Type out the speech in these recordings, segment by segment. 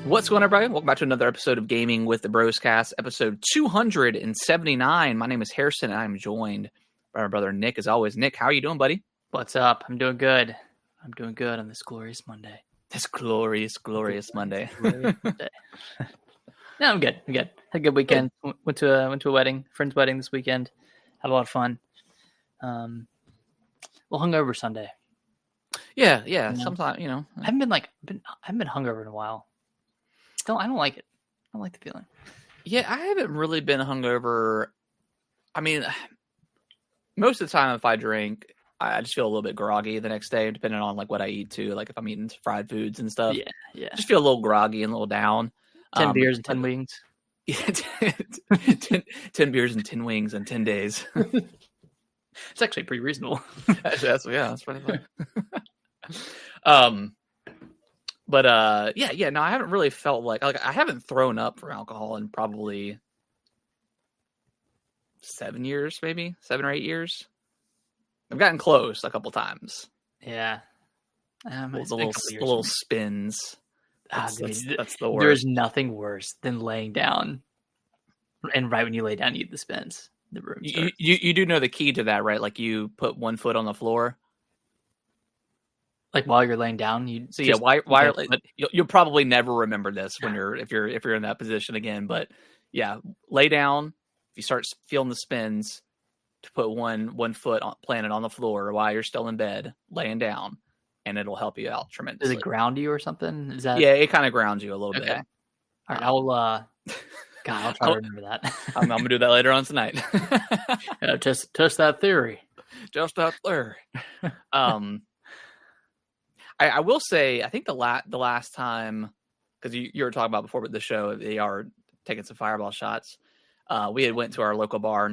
What's going on, everybody? Welcome back to another episode of Gaming with the Broscast, episode 279. My name is Harrison, and I'm joined by my brother Nick, as always. Nick, how are you doing, buddy? What's up? I'm doing good. I'm doing good on this glorious Monday. This glorious Monday. No, I'm good. Had a good weekend. Went to a wedding, friend's wedding this weekend. Had a lot of fun. Well, hungover Sunday. Yeah. know? Sometimes, I haven't been hungover in a while. I don't like it. I don't like the feeling. Yeah, I haven't really been hungover. I mean, most of the time, if I drink, I just feel a little bit groggy the next day, depending on like what I eat too. Like if I'm eating fried foods and stuff, Yeah. just feel a little groggy and a little down. 10 beers and 10 wings. Yeah, 10 beers and 10 wings in 10 days. It's actually pretty reasonable. That's pretty funny. But no, I haven't really felt like I haven't thrown up from alcohol in probably 7 years, maybe 7 or 8 years. I've gotten close a couple times. Yeah. The little spins. That's the worst. There's nothing worse than laying down, and right when you lay down, you eat the spins. The room. You do know the key to that, right? Like you put one foot on the floor. Like while you're laying down, you'll probably never remember this when if you're in that position again. But yeah, lay down. If you start feeling the spins, to put one foot planted on the floor while you're still in bed, laying down, and it'll help you out tremendously. Does it ground you or something? Is that? Yeah, it kind of grounds you a little bit. All right, I'll try to remember that. I'm gonna do that later on tonight. Test that theory. Just that theory. I will say, I think the last time, because you were talking about before with the show, they are taking some fireball shots. We had went to our local bar.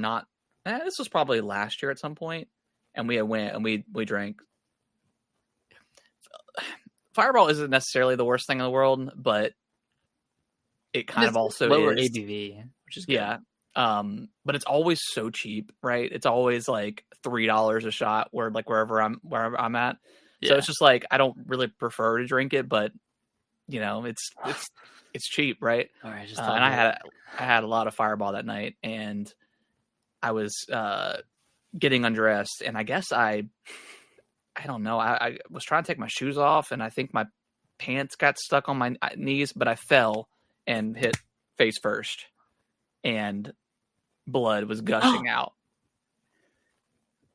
This was probably last year at some point, and we went and we drank. Fireball isn't necessarily the worst thing in the world, but it kind of also lower is. ABV, which is good. Yeah. But it's always so cheap, right? It's always like $3 a shot, wherever I'm at. So it's just like I don't really prefer to drink it, but it's cheap, right? All right, and I had a lot of Fireball that night, and I was getting undressed, and I guess I don't know. I was trying to take my shoes off, and I think my pants got stuck on my knees, but I fell and hit face first, and blood was gushing out.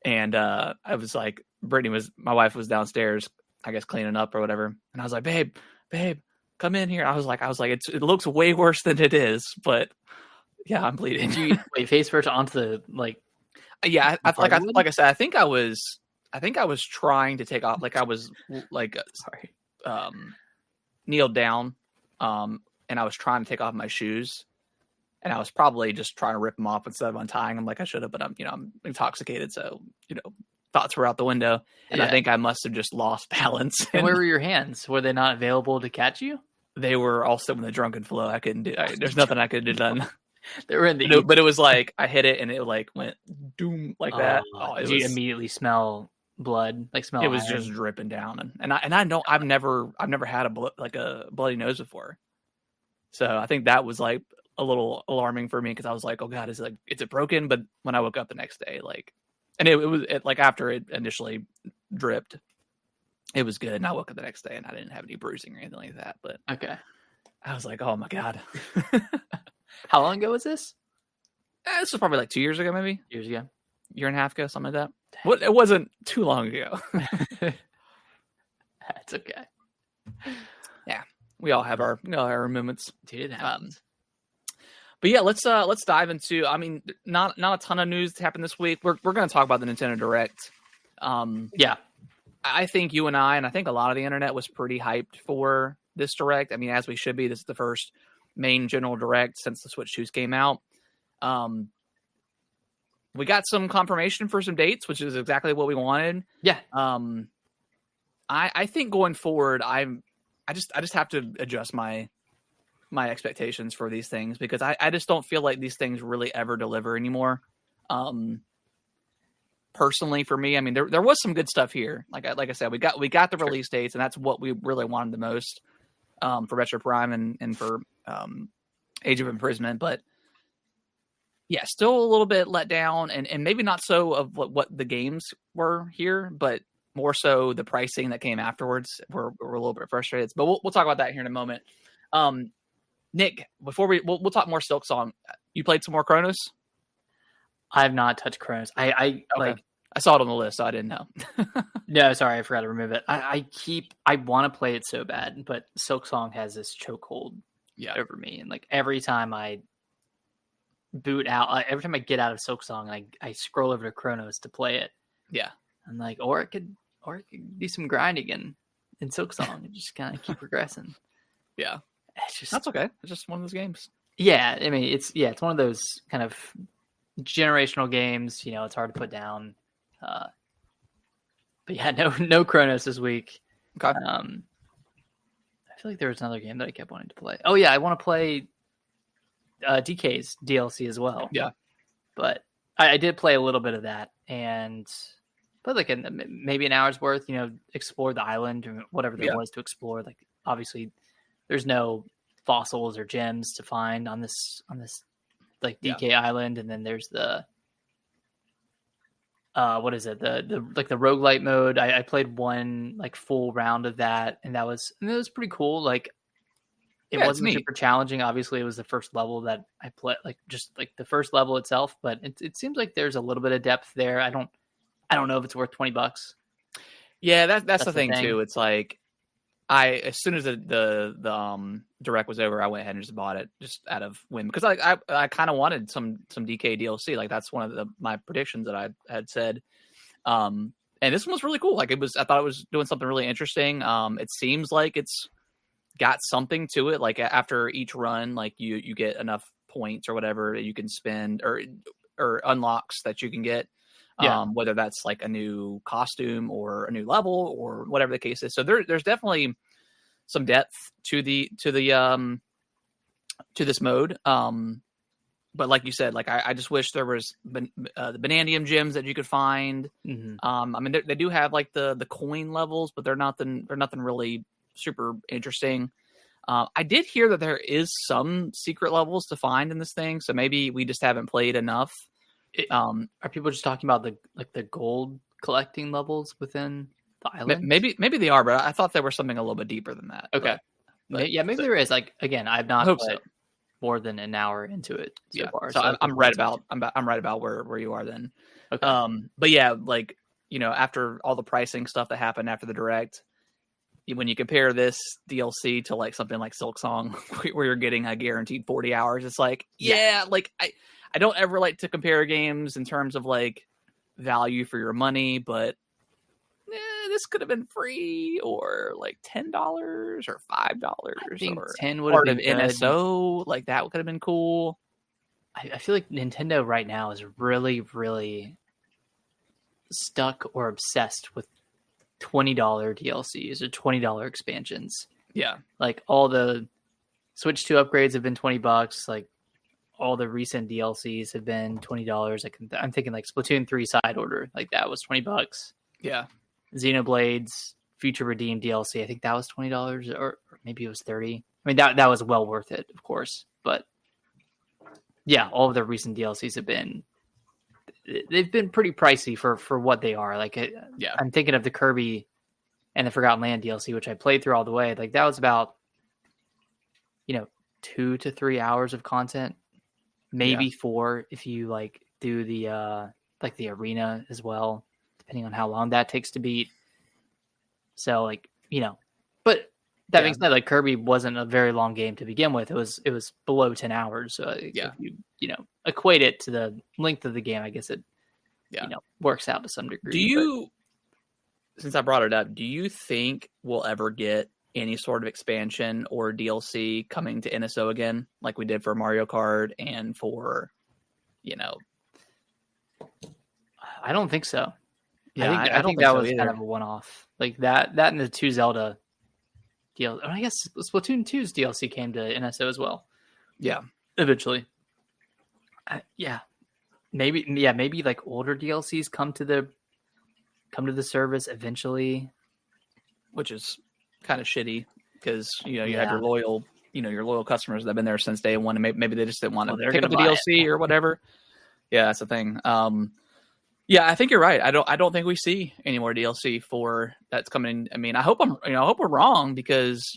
And I was like, my wife was downstairs, I guess cleaning up or whatever. And I was like, babe, come in here. I was like, it looks way worse than it is, but yeah, I'm bleeding. Did you wait face first onto the Yeah, like I said, I think I was trying to take off, like I was kneeled down, and I was trying to take off my shoes. And I was probably just trying to rip them off instead of untying them like I should have, but I'm intoxicated, so thoughts were out the window, and I think I must have just lost balance. And where were your hands? Were they not available to catch you? They were also in the drunken flow. I couldn't do. There's nothing I could have done. They were in the. But it was like I hit it and it like went doom like that. Did you immediately smell blood? Like smell? It was just dripping down, and I know I've never had a bloody nose before, so I think that was like a little alarming for me because I was like, oh god, is it broken? But when I woke up the next day, and it was after it initially dripped, it was good. And I woke up the next day and I didn't have any bruising or anything like that. But okay, I was like, oh my god. How long ago was this? This was probably like 2 years ago, maybe. Year and a half ago, something like that. Well, it wasn't too long ago. That's okay. Yeah, we all have our moments. Dude, it happens. But yeah, let's dive into. I mean, not a ton of news happened this week. We're going to talk about the Nintendo Direct. Yeah, I think you and I think a lot of the internet was pretty hyped for this Direct. I mean, as we should be. This is the first main general Direct since the Switch 2s came out. We got some confirmation for some dates, which is exactly what we wanted. Yeah. I think going forward, I just have to adjust my expectations for these things because I just don't feel like these things really ever deliver anymore. Personally, for me, I mean, there was some good stuff here. Like I said, we got the release dates, and that's what we really wanted the most. for Retro Prime and for Age of Imprisonment, but yeah, still a little bit let down, and maybe not so of what the games were here, but more so the pricing that came afterwards. We're a little bit frustrated, but we'll talk about that here in a moment. Nick, before we'll talk more Silksong. You played some more Chronos? I have not touched Chronos. I like. I saw it on the list, so I didn't know. No, sorry, I forgot to remove it. I want to play it so bad, but Silksong has this chokehold over me, and like every time I boot out, every time I get out of Silksong, and I scroll over to Chronos to play it. Yeah, I'm like, or it could do some grinding in Silksong and just kind of keep progressing. Yeah, it's just that's okay. It's just one of those games. Yeah, I mean, it's one of those kind of generational games. You know, it's hard to put down. But yeah, no Chronos this week. Okay. I feel like there was another game that I kept wanting to play. Oh yeah, I want to play DK's DLC as well. Yeah, but I did play a little bit of that and played like maybe an hour's worth. You know, explore the island or whatever there was to explore. Like obviously, there's no fossils or gems to find on this like DK Island, and then there's the what is it? The like the roguelite mode. I played one like full round of that, and it was pretty cool. Like it wasn't super challenging. Obviously, it was the first level that I played, like just like the first level itself. But it seems like there's a little bit of depth there. I don't know if it's worth $20. Yeah, that's the thing too. It's like as soon as the direct was over, I went ahead and just bought it just out of whim because I kind of wanted some DK DLC. Like that's one of my predictions that I had said. And this one was really cool. Like I thought it was doing something really interesting. It seems like it's got something to it. Like after each run, like you get enough points or whatever that you can spend or unlocks that you can get. Whether that's like a new costume or a new level or whatever the case is. So there's definitely some depth to this mode. But like you said, like I just wish there was the Bananium gems that you could find. Mm-hmm. I mean, they do have like the coin levels, but they're nothing really super interesting. I did hear that there is some secret levels to find in this thing. So maybe we just haven't played enough. Are people just talking about the gold collecting levels within the island? Maybe they are, but I thought there was something a little bit deeper than that. Okay, maybe there is. Like again, I've not put more than an hour into it so far. So I'm right about where you are then. Okay. But yeah, like you know, after all the pricing stuff that happened after the direct, when you compare this DLC to like something like Silksong, where you're getting a guaranteed 40 hours, it's like like I don't ever like to compare games in terms of like value for your money, but this could have been free or like $10 or $5 I think or 10 would have been NSO. Like that could have been cool. I feel like Nintendo right now is really, really stuck or obsessed with $20 DLCs or $20 expansions. Yeah. Like all the Switch 2 upgrades have been $20. Like all the recent DLCs have been $20. I'm thinking like Splatoon 3 side order, like that was $20. Yeah. Xenoblade's Future Redeemed DLC, I think that was $20 or maybe it was $30. I mean that was well worth it, of course. But yeah, all of the recent DLCs they've been pretty pricey for what they are. Like I'm thinking of the Kirby and the Forgotten Land DLC, which I played through all the way. Like that was about 2 to 3 hours of content. Maybe 4 if you like do the like the arena as well, depending on how long that takes to beat. So like, but that being said, like Kirby wasn't a very long game to begin with. It was below 10 hours. So if you equate it to the length of the game, I guess it works out to some degree. Since I brought it up, do you think we'll ever get any sort of expansion or DLC coming to NSO again, like we did for Mario Kart and for, I don't think so. Yeah, I think that was kind of a one-off. Like that and the 2 Zelda DLC. I guess Splatoon 2's DLC came to NSO as well. Yeah, eventually. Maybe like older DLCs come to the service eventually, which is kind of shitty. because you have your loyal customers that have been there since day one, and maybe they just didn't want to they're pick up the gonna buy DLC or whatever. Yeah, that's the thing. Yeah, I think you're right. I don't think we see any more DLC for that's coming. I mean, I hope we're wrong, because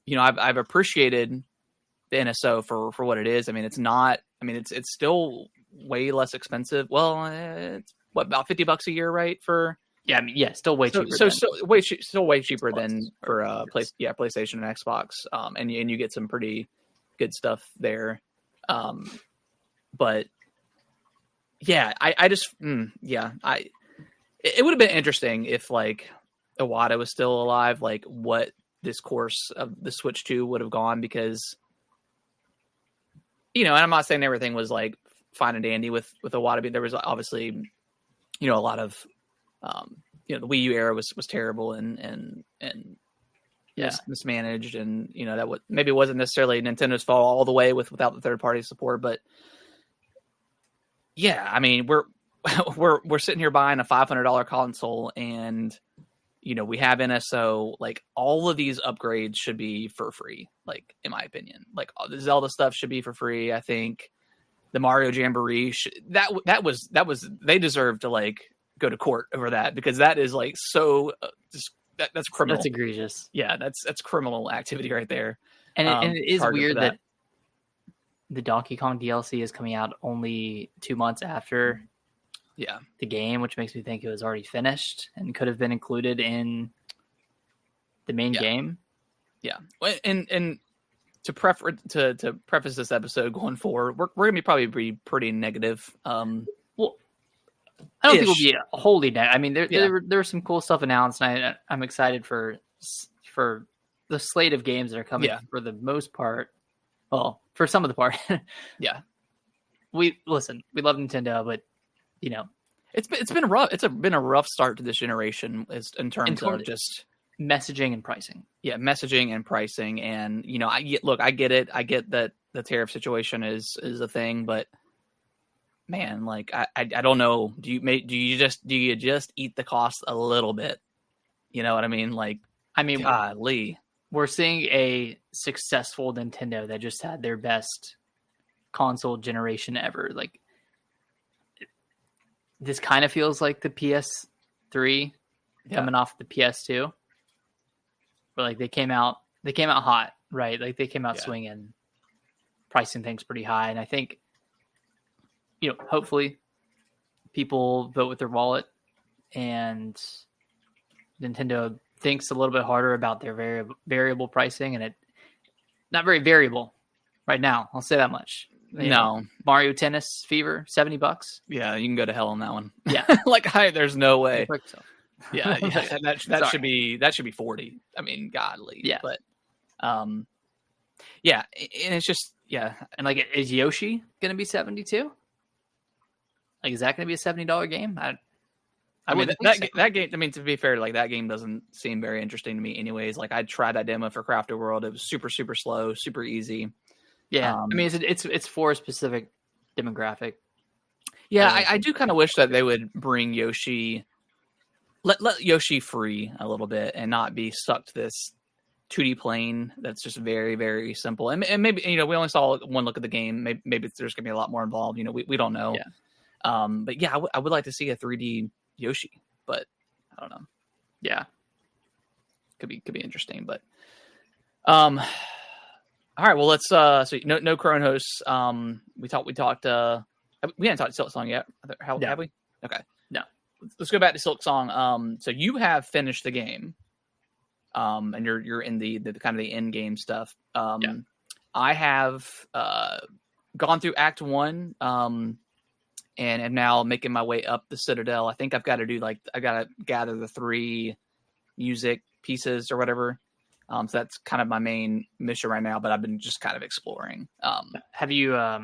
I've appreciated the NSO for what it is. I mean, it's not. I mean, it's still way less expensive. Well, it's about $50 a year, right? For still way cheaper. Still way cheaper than for PlayStation and Xbox. And you get some pretty good stuff there. But yeah, it would have been interesting if like Iwata was still alive, like what this course of the Switch 2 would have gone, because and I'm not saying everything was like fine and dandy with Iwata. There was obviously a lot of the Wii U era was terrible and mismanaged, and that maybe it wasn't necessarily Nintendo's fault all the way without the third party support, but yeah, I mean we're sitting here buying a $500 console, and we have NSO. Like, all of these upgrades should be for free, like, in my opinion. Like, the Zelda stuff should be for free. I think the Mario Jamboree that was they deserve to like go to court over that, because that is like so that's criminal. That's egregious. Yeah, that's criminal activity right there. And it is weird that the Donkey Kong DLC is coming out only 2 months after the game, which makes me think it was already finished and could have been included in the main game. Yeah, and to preface this episode going forward, we're gonna probably be pretty negative. Well, I don't think we'll be wholly negative. I mean, there was some cool stuff announced, and I'm excited for the slate of games that are coming. For the most part, well, for some of the part, we love Nintendo, but it's been rough. It's been a rough start to this generation in terms of just messaging and pricing. Yeah, messaging and pricing, and I get it. I get that the tariff situation is a thing, but man, like I don't know. Do you just eat the cost a little bit? You know what I mean? Like, golly, we're seeing a successful Nintendo that just had their best console generation ever. Like, this kind of feels like the PS3 coming off the PS2, but like they came out hot, right? Like they came out swinging, pricing things pretty high, and I think hopefully people vote with their wallet, and Nintendo thinks a little bit harder about their variable pricing, and it not very variable right now. I'll say that much. Mario Tennis Fever, $70. Yeah, you can go to hell on that one. Yeah, there's no way. Yeah, that should be 40. I mean, godly. Yeah, but and it's just and like, is Yoshi gonna be 72? Like, is that gonna be a $70 game? I mean, that game. I mean, to be fair, like, that game doesn't seem very interesting to me, anyways. Like, I tried that demo for Crafted World. It was super, super slow, super easy. Yeah, I mean, it's for a specific demographic. Yeah, I do kind of wish that they would bring Yoshi, let Yoshi free a little bit, and not be stuck to this 2D plane that's just very, very simple. And maybe we only saw one look at the game. Maybe there's gonna be a lot more involved. We don't know. Yeah. But yeah, I would like to see a 3D Yoshi, but I don't know. Yeah, could be interesting, but all right, well, let's so no Kronos. We talked we hadn't talked Silk Song yet. Have we? Okay. No. Let's go back to Silk Song. So you have finished the game. And you're in the kind of the end game stuff. I have gone through Act 1 and am now making my way up the Citadel. I think I've got to gather the 3 music pieces or whatever. So that's kind of my main mission right now, but I've been just kind of exploring. Have you, I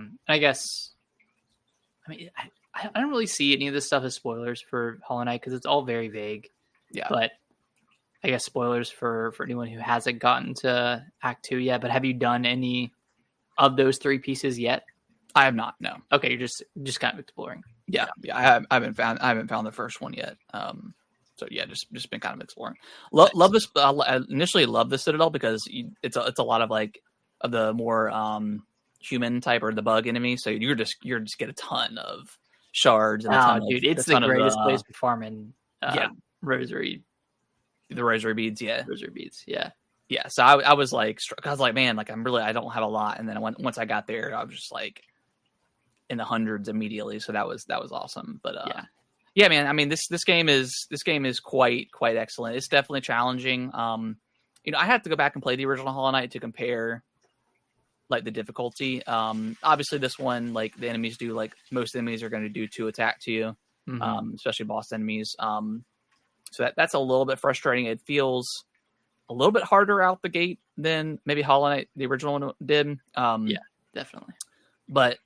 don't really see any of this stuff as spoilers for Hollow Knight, because it's all very vague. Yeah. But I guess spoilers for anyone who hasn't gotten to Act 2 yet. But have you done any of those 3 pieces yet? I have not, no. Okay, you're just kind of exploring. Yeah. I haven't found the first one yet. So yeah, just been kind of exploring. Love this. I initially loved the Citadel because it's a lot of like of the more human type or the bug enemy. So you're just get a ton of shards and a ton dude, it's of the greatest place to farm in rosary. The rosary beads, rosary beads, yeah. So I was like, man, like I don't have a lot, and then once I got there, I was just like in the hundreds immediately. So that was awesome. But yeah, man. I mean, this game is quite excellent. It's definitely challenging. I had to go back and play the original Hollow Knight to compare like the difficulty. Obviously this one, like the enemies do, like most enemies are going to do 2 attack to you, especially boss enemies. So that's a little bit frustrating. It feels a little bit harder out the gate than maybe Hollow Knight, the original one, did. Yeah, definitely. But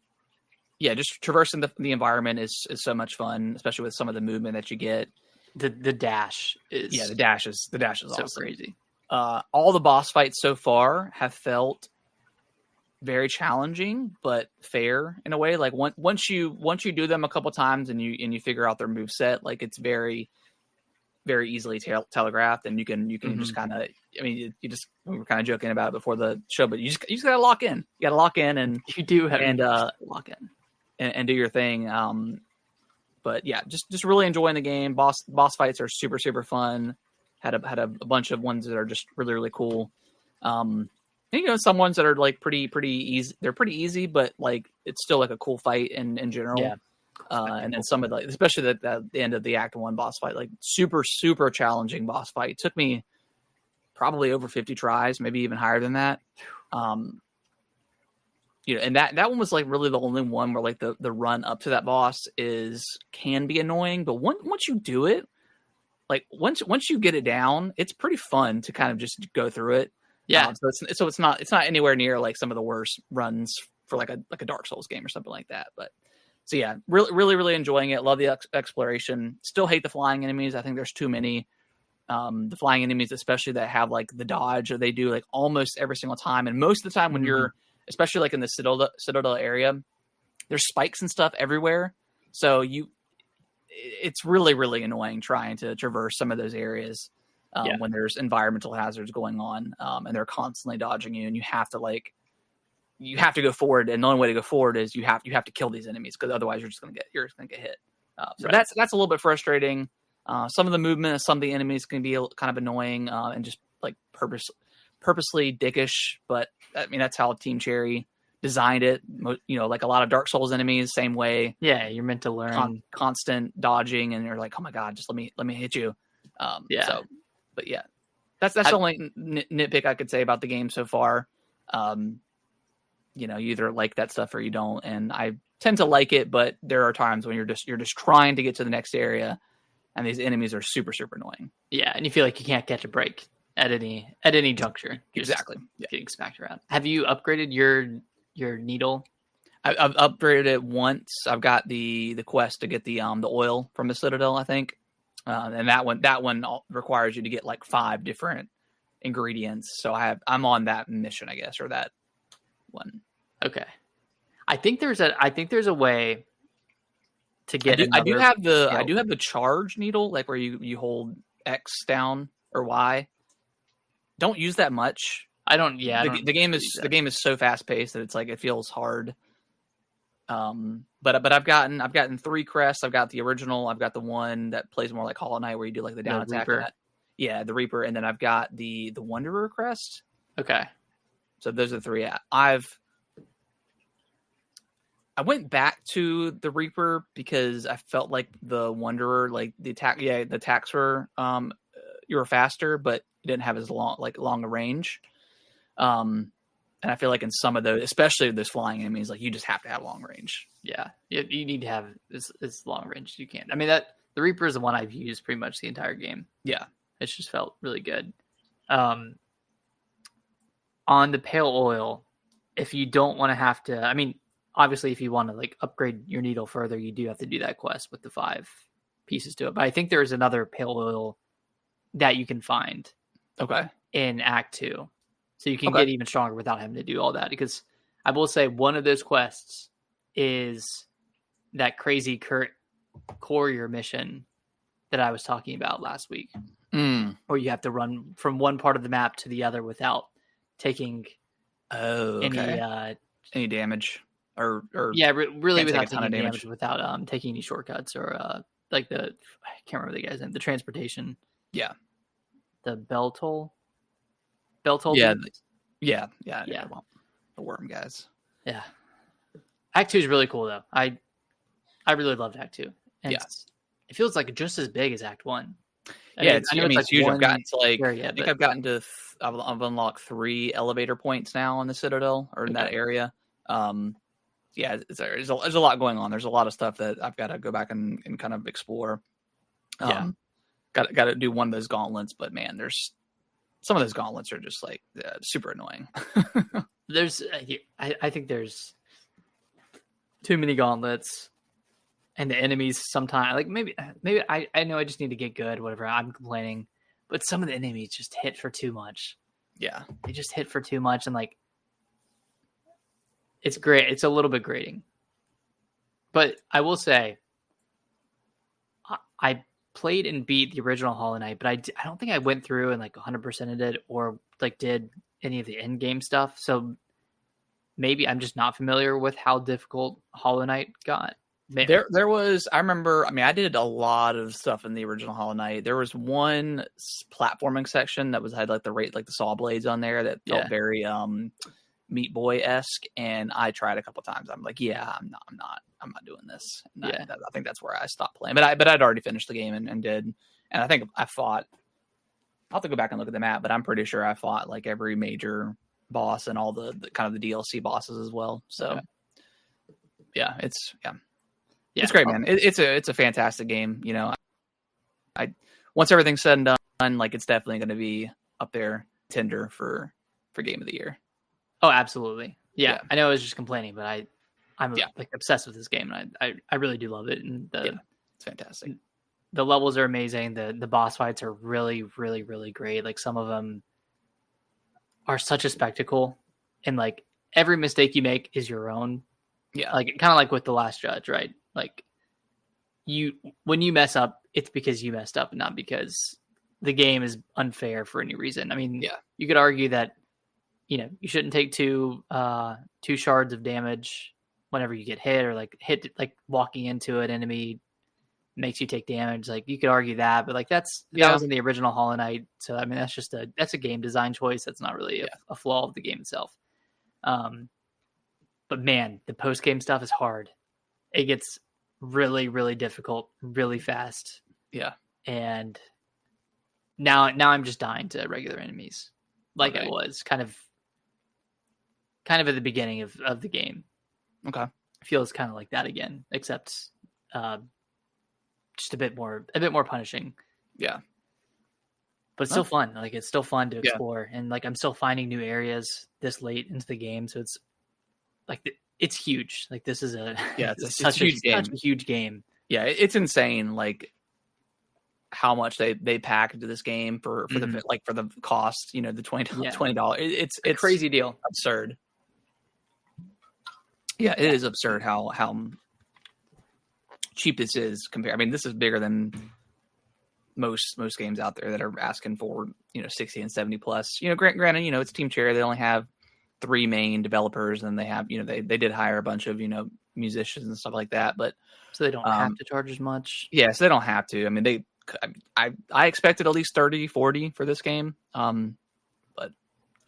yeah, just traversing the environment is so much fun, especially with some of the movement that you get. The dash is the dash is so awesome. Crazy. All the boss fights so far have felt very challenging, but fair in a way. Like once you do them a couple times and you figure out their move set, like it's very, very easily telegraphed, and you can just kind of. I mean, we were kind of joking about it before the show, but you just gotta lock in. You gotta lock in, and you do have to lock in and do your thing. But yeah, just really enjoying the game. Boss fights are super super fun. Had a bunch of ones that are just really really cool. And, some ones that are like pretty easy. They're pretty easy, but like it's still like a cool fight in general. Yeah. And then some of the, especially the end of the Act 1 boss fight, like super super challenging boss fight. It took me probably over 50 tries, maybe even higher than that. And that one was like really the only one where like the run up to that boss can be annoying, but once you do it, like once you get it down, it's pretty fun to kind of just go through it. Yeah. So it's not anywhere near like some of the worst runs for like a Dark Souls game or something like that. But so yeah, really really really enjoying it. Love the exploration. Still hate the flying enemies. I think there's too many. The flying enemies, especially that have like the dodge, or they do like almost every single time. And most of the time when you're, especially like in the Citadel area, there's spikes and stuff everywhere. So it's really, really annoying trying to traverse some of those areas when there's environmental hazards going on, and they're constantly dodging you, and you have to go forward. And the only way to go forward is you have to kill these enemies, because otherwise you're just going to get hit. So that's a little bit frustrating. Some of the movement of some of the enemies can be kind of annoying, and just like purposely dickish. But I mean, that's how Team Cherry designed it. Like a lot of Dark Souls enemies, same way. Yeah, you're meant to learn constant dodging, and you're like, oh my god, just let me hit you. So, but yeah, that's the only nitpick I could say about the game so far. You either like that stuff or you don't, and I tend to like it, but there are times when you're just trying to get to the next area, and these enemies are super, super annoying. Yeah, and you feel like you can't catch a break at any juncture. Exactly. Getting smacked around. Have you upgraded your needle? I've upgraded it once. I've got the quest to get the oil from the Citadel, I think. And that one requires you to get like 5 different ingredients. So I'm on that mission, I guess, or that one. Okay. I think there's a way to get. I do have the charge needle, like where you hold X down or Y. Don't use that much. I don't. Yeah. The game is so fast paced that it's like it feels hard. But I've gotten 3 crests. I've got the original. I've got the one that plays more like Hollow Knight, where you do like the down attack. Yeah, the Reaper, and then I've got the Wanderer crest. Okay. So those are the 3. I went back to the Reaper because I felt like the Wanderer, like the attacks were you were faster, but it didn't have as long a range. And I feel like in some of those, especially those flying enemies, like you just have to have long range. Yeah, you need to have as long range as you can. I mean, that the Reaper is the one I've used pretty much the entire game. Yeah, it's just felt really good. On the Pale Oil, if you don't want to have to, I mean, obviously, if you want to like upgrade your needle further, you do have to do that quest with the 5 pieces to it. But I think there's another Pale Oil that you can find. Okay. In Act 2. So you can get even stronger without having to do all that. Because I will say one of those quests is that crazy Kurt Courier mission that I was talking about last week, Mm. where you have to run from one part of the map to the other without taking Oh, okay. Any damage or really can't take a without ton of taking damage. without taking any shortcuts or like I can't remember the guy's name, the transportation. Yeah. The bell toll Yeah. beams? Yeah. The worm guys. Yeah. Act 2 is really cool though. I really loved Act 2. And it feels like just as big as Act 1. I know it's huge. I've gotten to area, I think I've gotten to I've unlocked 3 elevator points now in the Citadel or in that area. There's a lot going on. There's a lot of stuff that I've got to go back and kind of explore. Got to do one of those gauntlets, but man, there's some of those gauntlets are just like super annoying. There's I think there's too many gauntlets, and the enemies sometimes like maybe I know I just need to get good, whatever. I'm complaining, but some of the enemies just hit for too much. Yeah, they just hit for too much, and like it's great. It's a little bit grating, but I will say I played and beat the original Hollow Knight, but I don't think I went through and like 100%ed it or like did any of the end game stuff. So maybe I'm just not familiar with how difficult Hollow Knight got. There was, I remember, I mean, I did a lot of stuff in the original Hollow Knight. There was one platforming section that had like the saw blades on there that felt very Meat Boy-esque, and I tried a couple times. I'm like, I'm not doing this. And I think that's where I stopped playing. But I'd already finished the game and did, and I think I fought. I'll have to go back and look at the map, but I'm pretty sure I fought like every major boss and all the kind of the DLC bosses as well. So it's great, man. It's a fantastic game. You know, I once everything's said and done, like it's definitely going to be up there, tender for game of the year. Oh, absolutely. Yeah. I know I was just complaining, but I'm like obsessed with this game, and I really do love it. And it's fantastic. The levels are amazing. The boss fights are really, really, really great. Like some of them are such a spectacle, and like every mistake you make is your own. Yeah. Like kind of like with The Last Judge, right? Like when you mess up, it's because you messed up and not because the game is unfair for any reason. I mean, you could argue that, you know, you shouldn't take two shards of damage whenever you get hit, or like walking into an enemy makes you take damage. Like you could argue that, but like that was in the original Hollow Knight. So I mean, that's a game design choice. That's not really a flaw of the game itself. But man, the post game stuff is hard. It gets really, really difficult, really fast. Yeah. And now I'm just dying to regular enemies, like I was kind of at the beginning of the game. Okay. It feels kind of like that again, except just a bit more punishing. Yeah. But it's still fun. Like it's still fun to explore, and like I'm still finding new areas this late into the game, so it's like it's huge. Like this is it's such a huge game. Yeah, it's insane. Like how much they pack into this game for the cost. You know, the $20. It's a crazy deal. Absurd. Yeah, it is absurd how cheap this is compared. I mean, this is bigger than most games out there that are asking for 60 and 70 plus. You know, granted, it's Team Cherry. They only have 3 main developers, and they have they did hire a bunch of musicians and stuff like that. But so they don't have to charge as much. Yeah, so they don't have to. I mean, I expected at least 30, 40 for this game. But I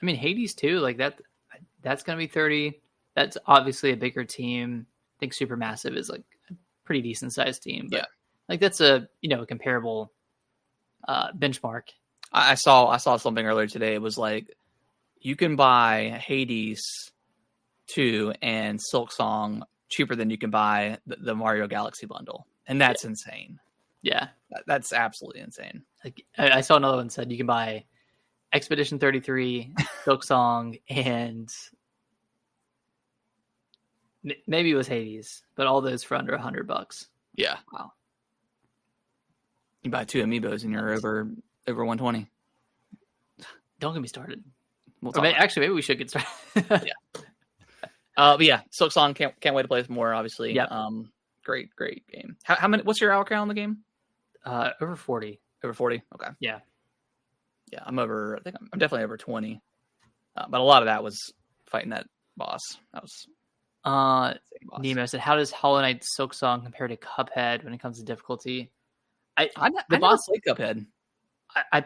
mean, Hades too. Like that's going to be 30. That's obviously a bigger team. I think Supermassive is like a pretty decent sized team. But like that's a a comparable benchmark. I saw something earlier today. It was like you can buy Hades 2 and Silksong cheaper than you can buy the Mario Galaxy bundle, and that's insane. Yeah, that's absolutely insane. Like I saw another one said you can buy Expedition 33, Silksong, and maybe it was Hades, but all those for under $100. Yeah. Wow. You buy 2 amiibos and you're over 120. Don't get me started. Maybe we should get started. But yeah, Silksong can't wait to play some more. Obviously, yep. Great game. How many? What's your hour count on the game? Over 40. Over 40. Okay. Yeah. Yeah, I'm over. I think I'm definitely over 20. But a lot of that was fighting that boss. That was insane boss. Nemo said, "How does Hollow Knight Silk Song compare to Cuphead when it comes to difficulty?" I never played Cuphead. I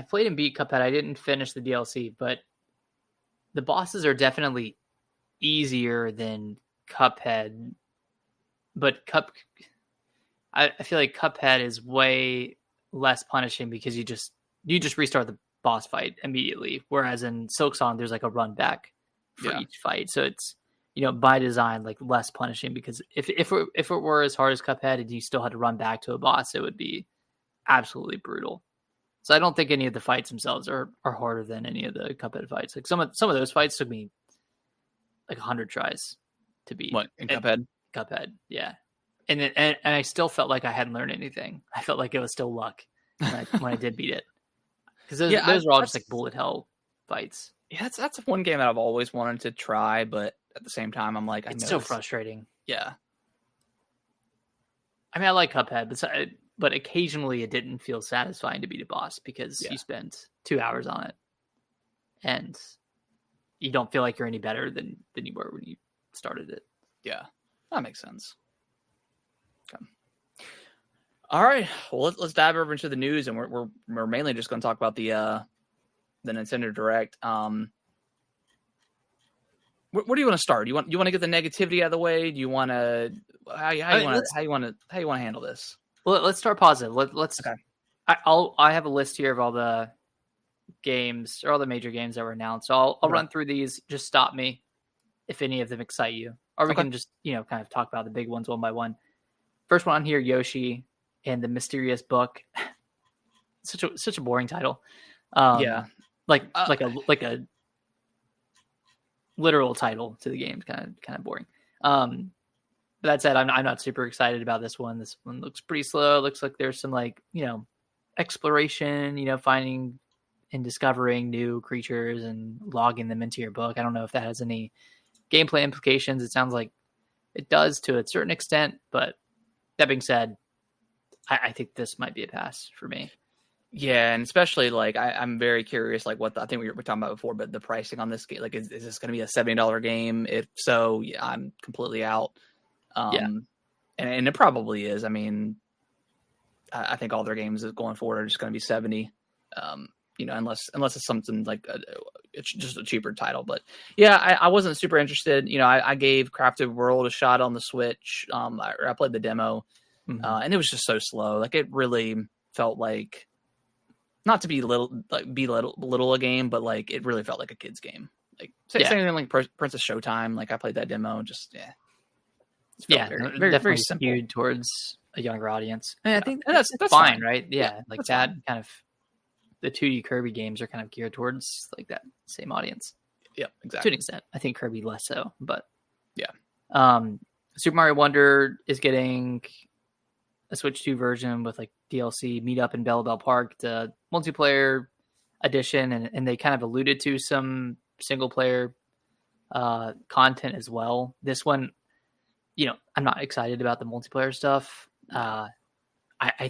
played and beat Cuphead. I didn't finish the DLC, but the bosses are definitely easier than Cuphead. But I feel like Cuphead is way less punishing because you just restart the boss fight immediately. Whereas in Silk Song, there's like a run back for each fight. So it's, by design, like less punishing, because if it were as hard as Cuphead and you still had to run back to a boss, it would be absolutely brutal. So I don't think any of the fights themselves are harder than any of the Cuphead fights. Like some of those fights took me like 100 tries to beat. What, in Cuphead? Cuphead, yeah. And I still felt like I hadn't learned anything. I felt like it was still luck when I did beat it. Because those were all just like bullet hell fights. Yeah, that's one game that I've always wanted to try, but at the same time, I'm like, it's so frustrating. Yeah. I mean, I like Cuphead, but occasionally it didn't feel satisfying to beat a boss because you spent 2 hours on it, and you don't feel like you're any better than you were when you started it. Yeah, that makes sense. Okay. All right. Well, let's dive over into the news, and we're mainly just going to talk about the Nintendo Direct. Where do you want to start? You want to get the negativity out of the way? Do you want to how you want to handle this? Well, let's start positive. Let's. Okay. I have a list here of all the games or all the major games that were announced. So I'll run through these. Just stop me if any of them excite you, or we can just kind of talk about the big ones one by one. First one on here, Yoshi and the Mysterious Book. such a boring title. Like a literal title to the game, kind of boring. But that said, I'm not super excited about this one. This one looks pretty slow. It looks like there's some exploration, finding and discovering new creatures and logging them into your book. I don't know if that has any gameplay implications. It sounds like it does to a certain extent, but that being said, I think this might be a pass for me. Yeah, and especially I'm very curious, what I think we were talking about before, but the pricing on this game, is this going to be a $70 game? If so, yeah, I'm completely out. And it probably is. I mean, I think all their games going forward are just going to be 70. Unless it's something like it's just a cheaper title. But yeah, I wasn't super interested. I gave Crafted World a shot on the Switch. I played the demo, and it was just so slow. It really felt like, not to be belittle a game, but it really felt like a kid's game. Same thing like Princess Showtime. I played that demo, just very skewed towards a younger audience. I think that's fine, right? Yeah, that fine. Kind of the 2D Kirby games are kind of geared towards that same audience. Yeah, exactly. To an extent, I think Kirby less so, but yeah. Super Mario Wonder is getting a Switch 2 version with DLC, Meet Up in Bell Bell Park, the multiplayer edition, and they kind of alluded to some single player content as well. This one, I'm not excited about the multiplayer stuff. I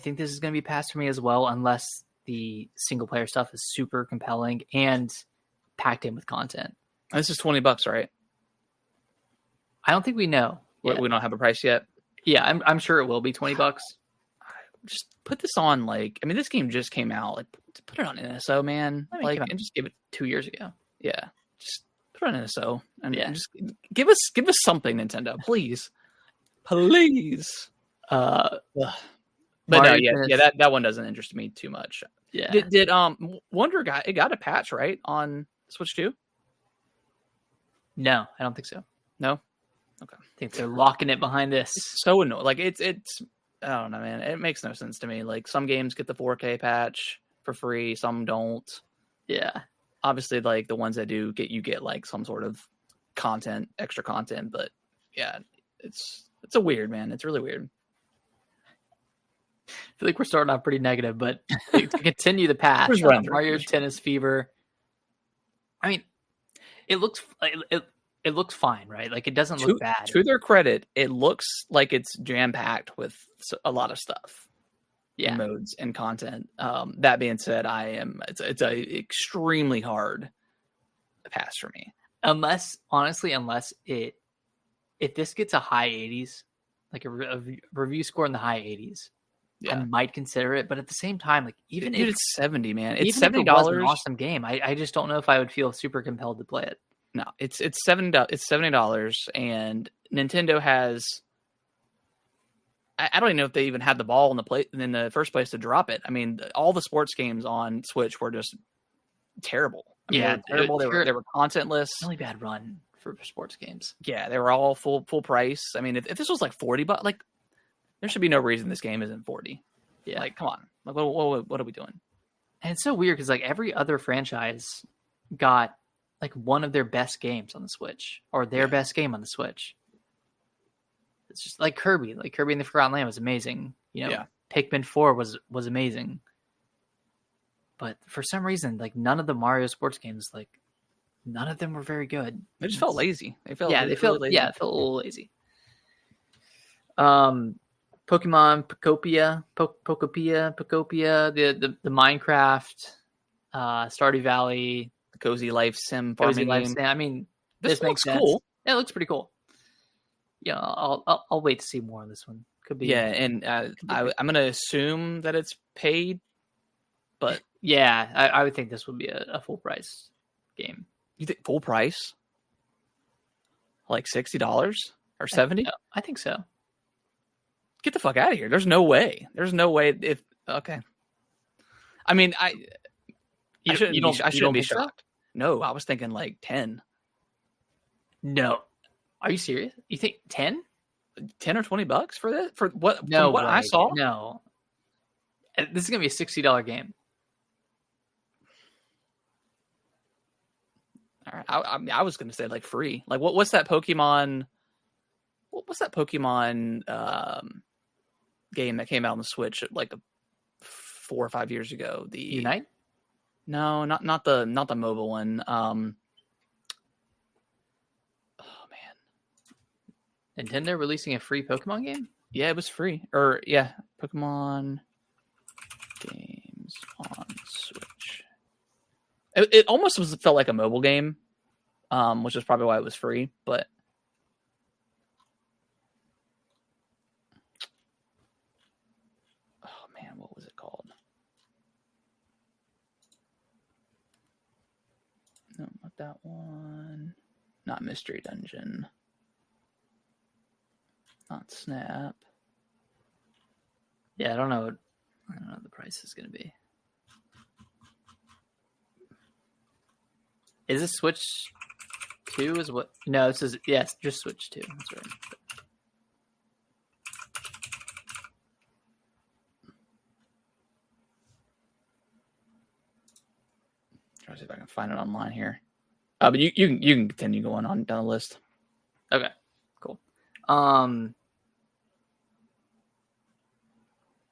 think this is going to be passed for me as well, unless the single player stuff is super compelling and packed in with content. This is $20, right? I don't think we know. We don't have a price yet. Yeah, I'm sure it will be $20. Just put this on this game just came out. Put it on NSO, man. And just give it 2 years ago. Yeah, just put it on NSO and just give us something, Nintendo, please. But that one doesn't interest me too much. Yeah. Did Wonder got a patch right on Switch 2? No, I don't think so. No. Okay. I think they're locking it behind this. It's so annoying. It's I don't know, man. It makes no sense to me. Some games get the 4K patch for free, some don't. Yeah. Obviously, the ones that do get some sort of extra content, but yeah, it's a weird, man. It's really weird. I feel like we're starting off pretty negative, but to continue the path, Mario Tennis Fever. I mean, it looks fine, right? It doesn't look bad. To their credit, it looks like it's jam packed with a lot of stuff. Yeah. modes and content. That being said, it's a extremely hard pass for me. Unless if this gets a high 80s, like a review score in the high 80s, I might consider it. But at the same time, like even if it's 70, man, it's $70. If it was an awesome game, I just don't know if I would feel super compelled to play it. No, it's $70. It's $70, and Nintendo has. I don't even know if they even had the ball in the first place to drop it. I mean, all the sports games on Switch were just terrible. I mean, they were terrible. They were contentless. Really bad run for sports games. Yeah, they were all full price. I mean, if this was like $40, like there should be no reason this game isn't 40. Yeah, like come on, like what are we doing? And it's so weird because like every other franchise got like one of their best games on the Switch or their best game on the Switch. It's just like Kirby and the Forgotten Land was amazing. You know, Pikmin 4 was amazing. But for some reason, like none of the Mario sports games, like none of them were very good. They just felt lazy. They felt really lazy. Yeah, it felt a little lazy. Pokemon Pokopia, the Minecraft, Stardew Valley, the Cozy Life Sim farming game. I mean, this looks cool. Yeah, it looks pretty cool. Yeah, I'll wait to see more on this one. Could be. Yeah, and I'm gonna assume that it's paid, but yeah, I would think this would be a full price game. You think full price? Like $60 or $70? I think so. Get the fuck out of here! There's no way. If okay. I mean, I shouldn't be shocked. So? No, I was thinking like 10. No. Are you serious? You think 10? 10 or $20 for this? For what? No, what I saw? No. This is gonna be a $60 game. All right. I was gonna say like free. Like what's that Pokemon? What's that Pokemon game that came out on the Switch like 4 or 5 years ago? The Unite? No, not the mobile one. Nintendo releasing a free Pokemon game? Yeah, it was free. Or yeah, Pokemon games on Switch. It almost felt like a mobile game, which is probably why it was free. But oh man, what was it called? No, not that one. Not Mystery Dungeon. Not Snap. Yeah, I don't know what the price is going to be. Is this Switch 2 is what? No, this is, yes, just Switch 2. That's right. Try to see if I can find it online here. But you can continue going on down the list. Okay, cool.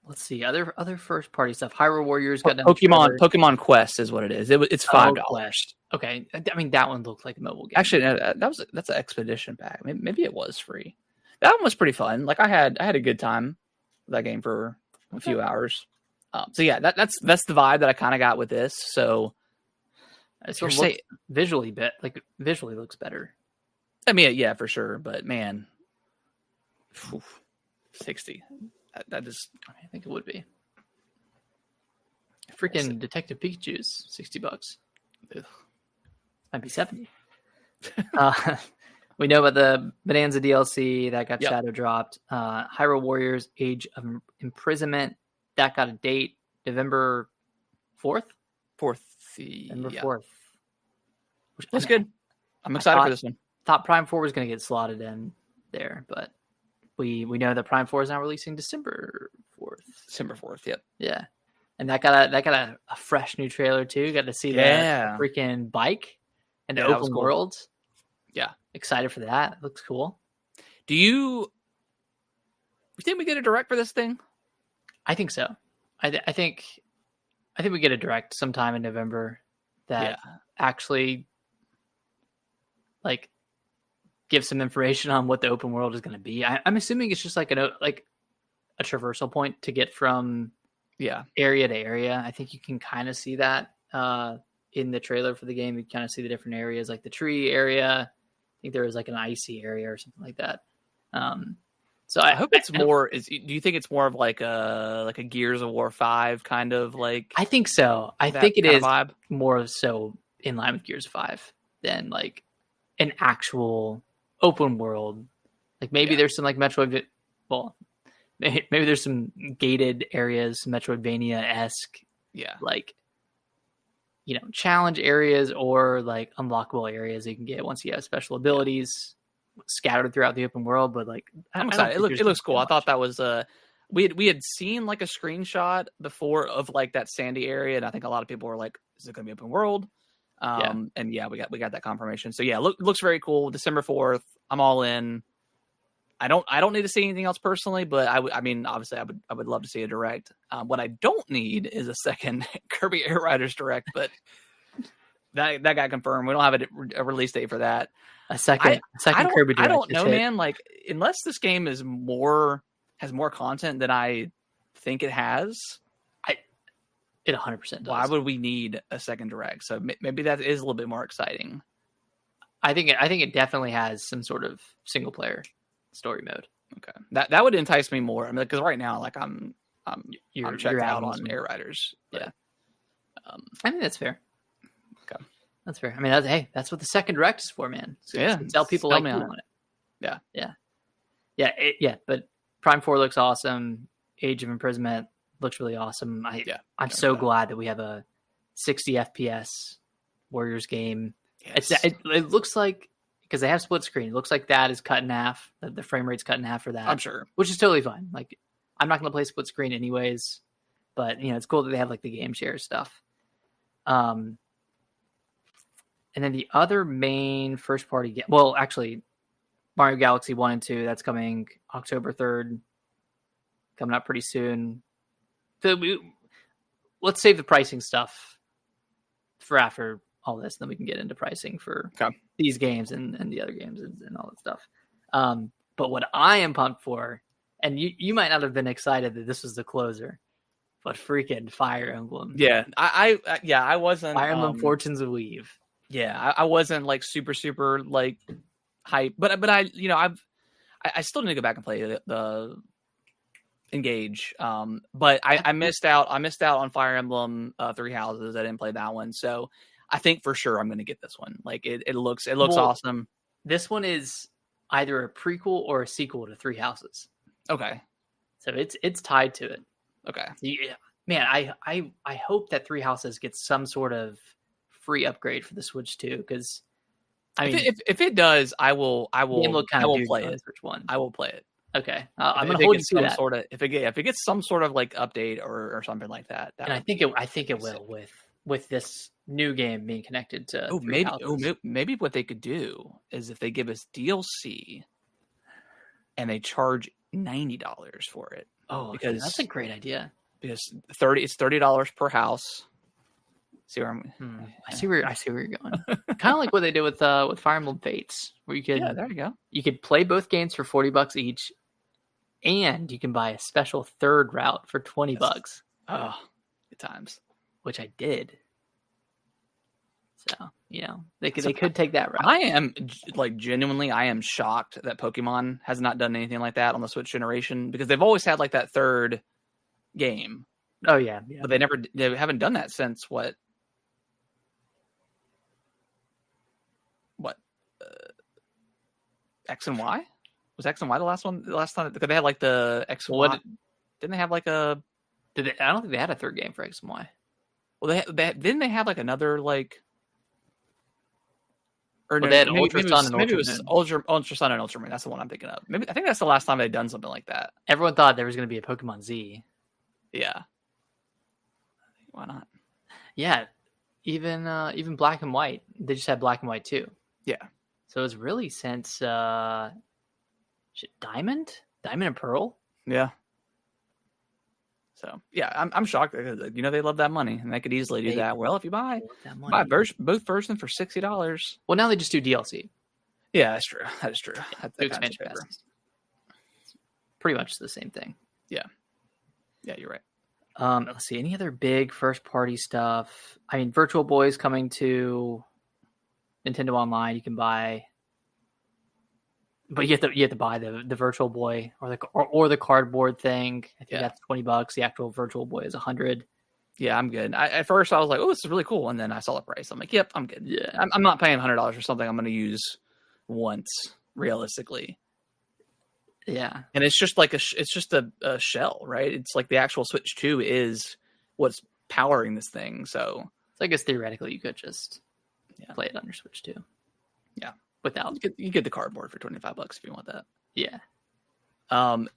Let's see other first party stuff. Hyrule Warriors got Pokemon Quest is what it is. It's $5. Okay, I mean that one looked like a mobile game. Actually, no, that's an expedition pack. Maybe it was free. That one was pretty fun. Like I had a good time with that game for a few hours. So yeah, that's the vibe that I kind of got with this. So visually looks better. I mean, yeah, for sure. But man, 60. That is, I think it would be. Freaking Detective Pikachu's $60. Ugh. Might be 70. We know about the Bonanza DLC that got shadow dropped. Hyrule Warriors Age of Imprisonment that got a date, November 4th. November 4th. That's good. I'm excited for this one. Thought Prime 4 was going to get slotted in there, but we know that Prime 4 is now releasing December 4th. December 4th, yep. Yeah. And that got a fresh new trailer too. Got to see that freaking bike and the open world. Yeah. Excited for that. It looks cool. Do you think we get a direct for this thing? I think so. I think we get a direct sometime in November that actually like give some information on what the open world is going to be. I'm assuming it's just like a traversal point to get from Yeah. area to area. I think you can kind of see that in the trailer for the game. You kind of see the different areas, like the tree area. I think there was like an icy area or something like that. So I hope it's more. Do you think it's more of like a Gears of War 5 kind of like? I think so. I that think it kind of is vibe? more so in line with Gears of 5 than like an actual open world. Like maybe there's some like Metroid. Well, maybe there's some gated areas, Metroidvania-esque, Yeah. like, you know, challenge areas or like unlockable areas you can get once you have special abilities scattered throughout the open world. But like, I'm excited. It looks cool. I thought that was we had seen like a screenshot before of like that sandy area, and I think a lot of people were like, "Is it going to be open world?" And yeah, we got that confirmation. So yeah, looks very cool. December 4th. I'm all in. I don't need to see anything else personally, but I mean, obviously, I would love to see a direct. What I don't need is a second Kirby Air Riders direct, but that got confirmed. We don't have a release date for that. A second Kirby direct. I don't know, man. Like, unless this game has more content than I think it has, it 100% does. Why would we need a second direct? So maybe that is a little bit more exciting. I think it definitely has some sort of single player story mode. Okay, that would entice me more. I mean, because right now, like I'm checked out on Air Riders. But, yeah, I think that's fair. Okay, that's fair. I mean, that's what the second direct is for, man. So tell people like you on it. Yeah. But Prime 4 looks awesome. Age of Imprisonment looks really awesome. I'm so glad that we have a 60 FPS Warriors game. Yes. It looks like, because they have split screen, it looks like that is cut in half. The frame rate's cut in half for that. I'm sure. Which is totally fine. Like, I'm not going to play split screen anyways, but you know, it's cool that they have like the game share stuff. And then the other main first party game, well, actually, Mario Galaxy 1 and 2, that's coming October 3rd, coming up pretty soon. So let's save the pricing stuff for after all this, then we can get into pricing for these games and the other games and all that stuff. But what I am pumped for, and you might not have been excited that this was the closer, but freaking Fire Emblem. Yeah, I wasn't. Fire Emblem Fortunes of Weave. Yeah, I wasn't like super like hype, but I I still need to go back and play the Engage. But I missed out on Fire Emblem Three Houses. I didn't play that one, so I think for sure I'm going to get this one. Like it looks awesome. This one is either a prequel or a sequel to Three Houses. Okay, so it's tied to it. Okay, yeah, man, I hope that Three Houses gets some sort of free upgrade for the Switch too, because I mean, if it does, I will play it. One. I will play it. Okay, I'm going to hold you to that. If it gets some sort of like update or something like that, and I think it will with this new game being connected to. Maybe what they could do is if they give us DLC and they charge $90 for it. Oh, because that's a great idea. Because it's $30 per house. See where I see where you're going. Kind of like what they did with Fire Emblem Fates, where you could there you go. You could play both games for $40 each, and you can buy a special third route for $20. Oh, good times. Which I did. So they could take that route. I am genuinely shocked that Pokemon has not done anything like that on the Switch generation, because they've always had like that third game. Oh yeah. But they haven't done that since what? X and Y? Was X and Y the last one? The last time, because they had like the X and Y. Didn't they have like a? I don't think they had a third game for X and Y. Well, didn't they have like another like? Or they had Ultra Sun and maybe it was Ultra Sun and Ultra Moon. That's the one I'm thinking of. Maybe I think that's the last time they'd done something like that. Everyone thought there was going to be a Pokemon Z. Yeah. Why not? Yeah, even Black and White. They just had Black and White too. Yeah. So it's really since Diamond and Pearl. Yeah. So yeah, I'm shocked because they love that money and they could easily do that. Well, if you buy both versions for $60. Well, now they just do DLC. Yeah, that's true. That is true. Yeah, that's expansion passes. Pretty much the same thing. Yeah. Yeah, you're right. Let's see, any other big first party stuff? I mean, Virtual Boy is coming to Nintendo Online. You can buy, but you have to buy the Virtual Boy or the cardboard thing. I think that's $20. The actual Virtual Boy is $100. Yeah, I'm good. At first, I was like, "Oh, this is really cool," and then I saw the price. I'm like, "Yep, I'm good." Yeah, I'm not paying $100 for something I'm going to use once, realistically. Yeah, and it's just like it's just a shell, right? It's like the actual Switch 2 is what's powering this thing. So I guess theoretically you could just play it on your Switch 2. Yeah, without you get the cardboard for $25 if you want that. Yeah.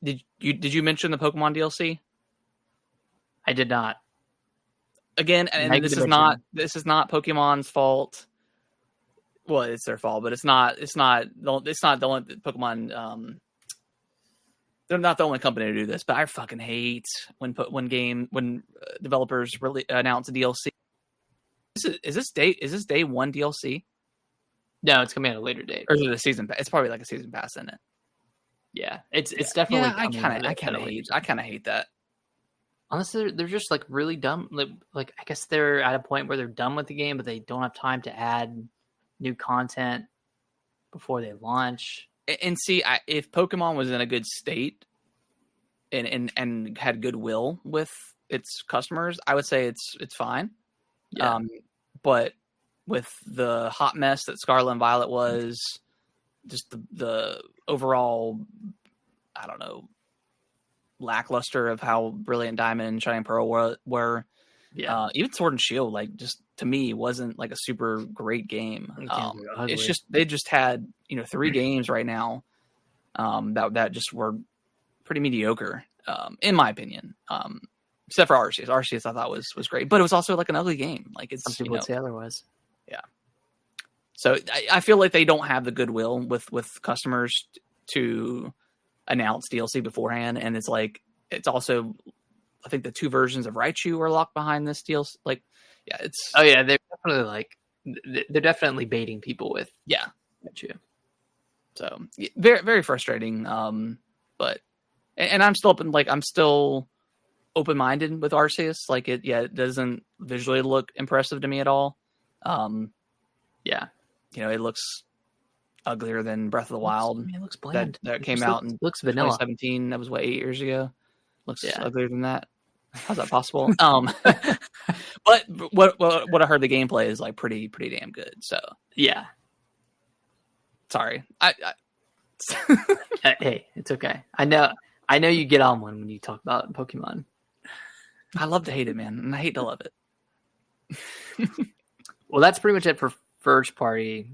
Did you mention the Pokemon DLC? I did not. Again, and this is not Pokemon's fault. Well, it's their fault, but it's not the only Pokemon. They're not the only company to do this, but I fucking hate when developers really announce a DLC. Is this day one DLC? No, it's coming at a later date. Or is it a season pass? It's probably like a season pass, isn't it? Yeah, it's definitely. Yeah, I kind of hate that. Honestly, they're just like really dumb. Like I guess they're at a point where they're done with the game, but they don't have time to add new content before they launch. And see, if Pokemon was in a good state and had goodwill with its customers, I would say it's fine. Yeah. But with the hot mess that Scarlet and Violet was, just the overall, I don't know, lackluster of how Brilliant Diamond and Shining Pearl were. Yeah. Even Sword and Shield, like, just to me wasn't like a super great game. It's just they just had 3 games right now that just were pretty mediocre, in my opinion. Except for Arceus. Arceus I thought was great, but it was also like an ugly game. Like, it's some people would say otherwise. Yeah. So I feel like they don't have the goodwill with customers to announce DLC beforehand, and it's like it's also, I think the 2 versions of Raichu are locked behind this deal. Like, yeah, it's they're definitely baiting people with Raichu. So very, very frustrating. But I'm still open-minded with Arceus. Like, it doesn't visually look impressive to me at all. It looks uglier than Breath of the Wild. It looks bland. That came out in looks vanilla. 2017. That was 8 years ago. Looks uglier than that. How's that possible? But what I heard, the gameplay is like pretty damn good. So yeah. Sorry, hey, it's okay. I know you get on one when you talk about Pokemon. I love to hate it, man, and I hate to love it. Well, that's pretty much it for first party.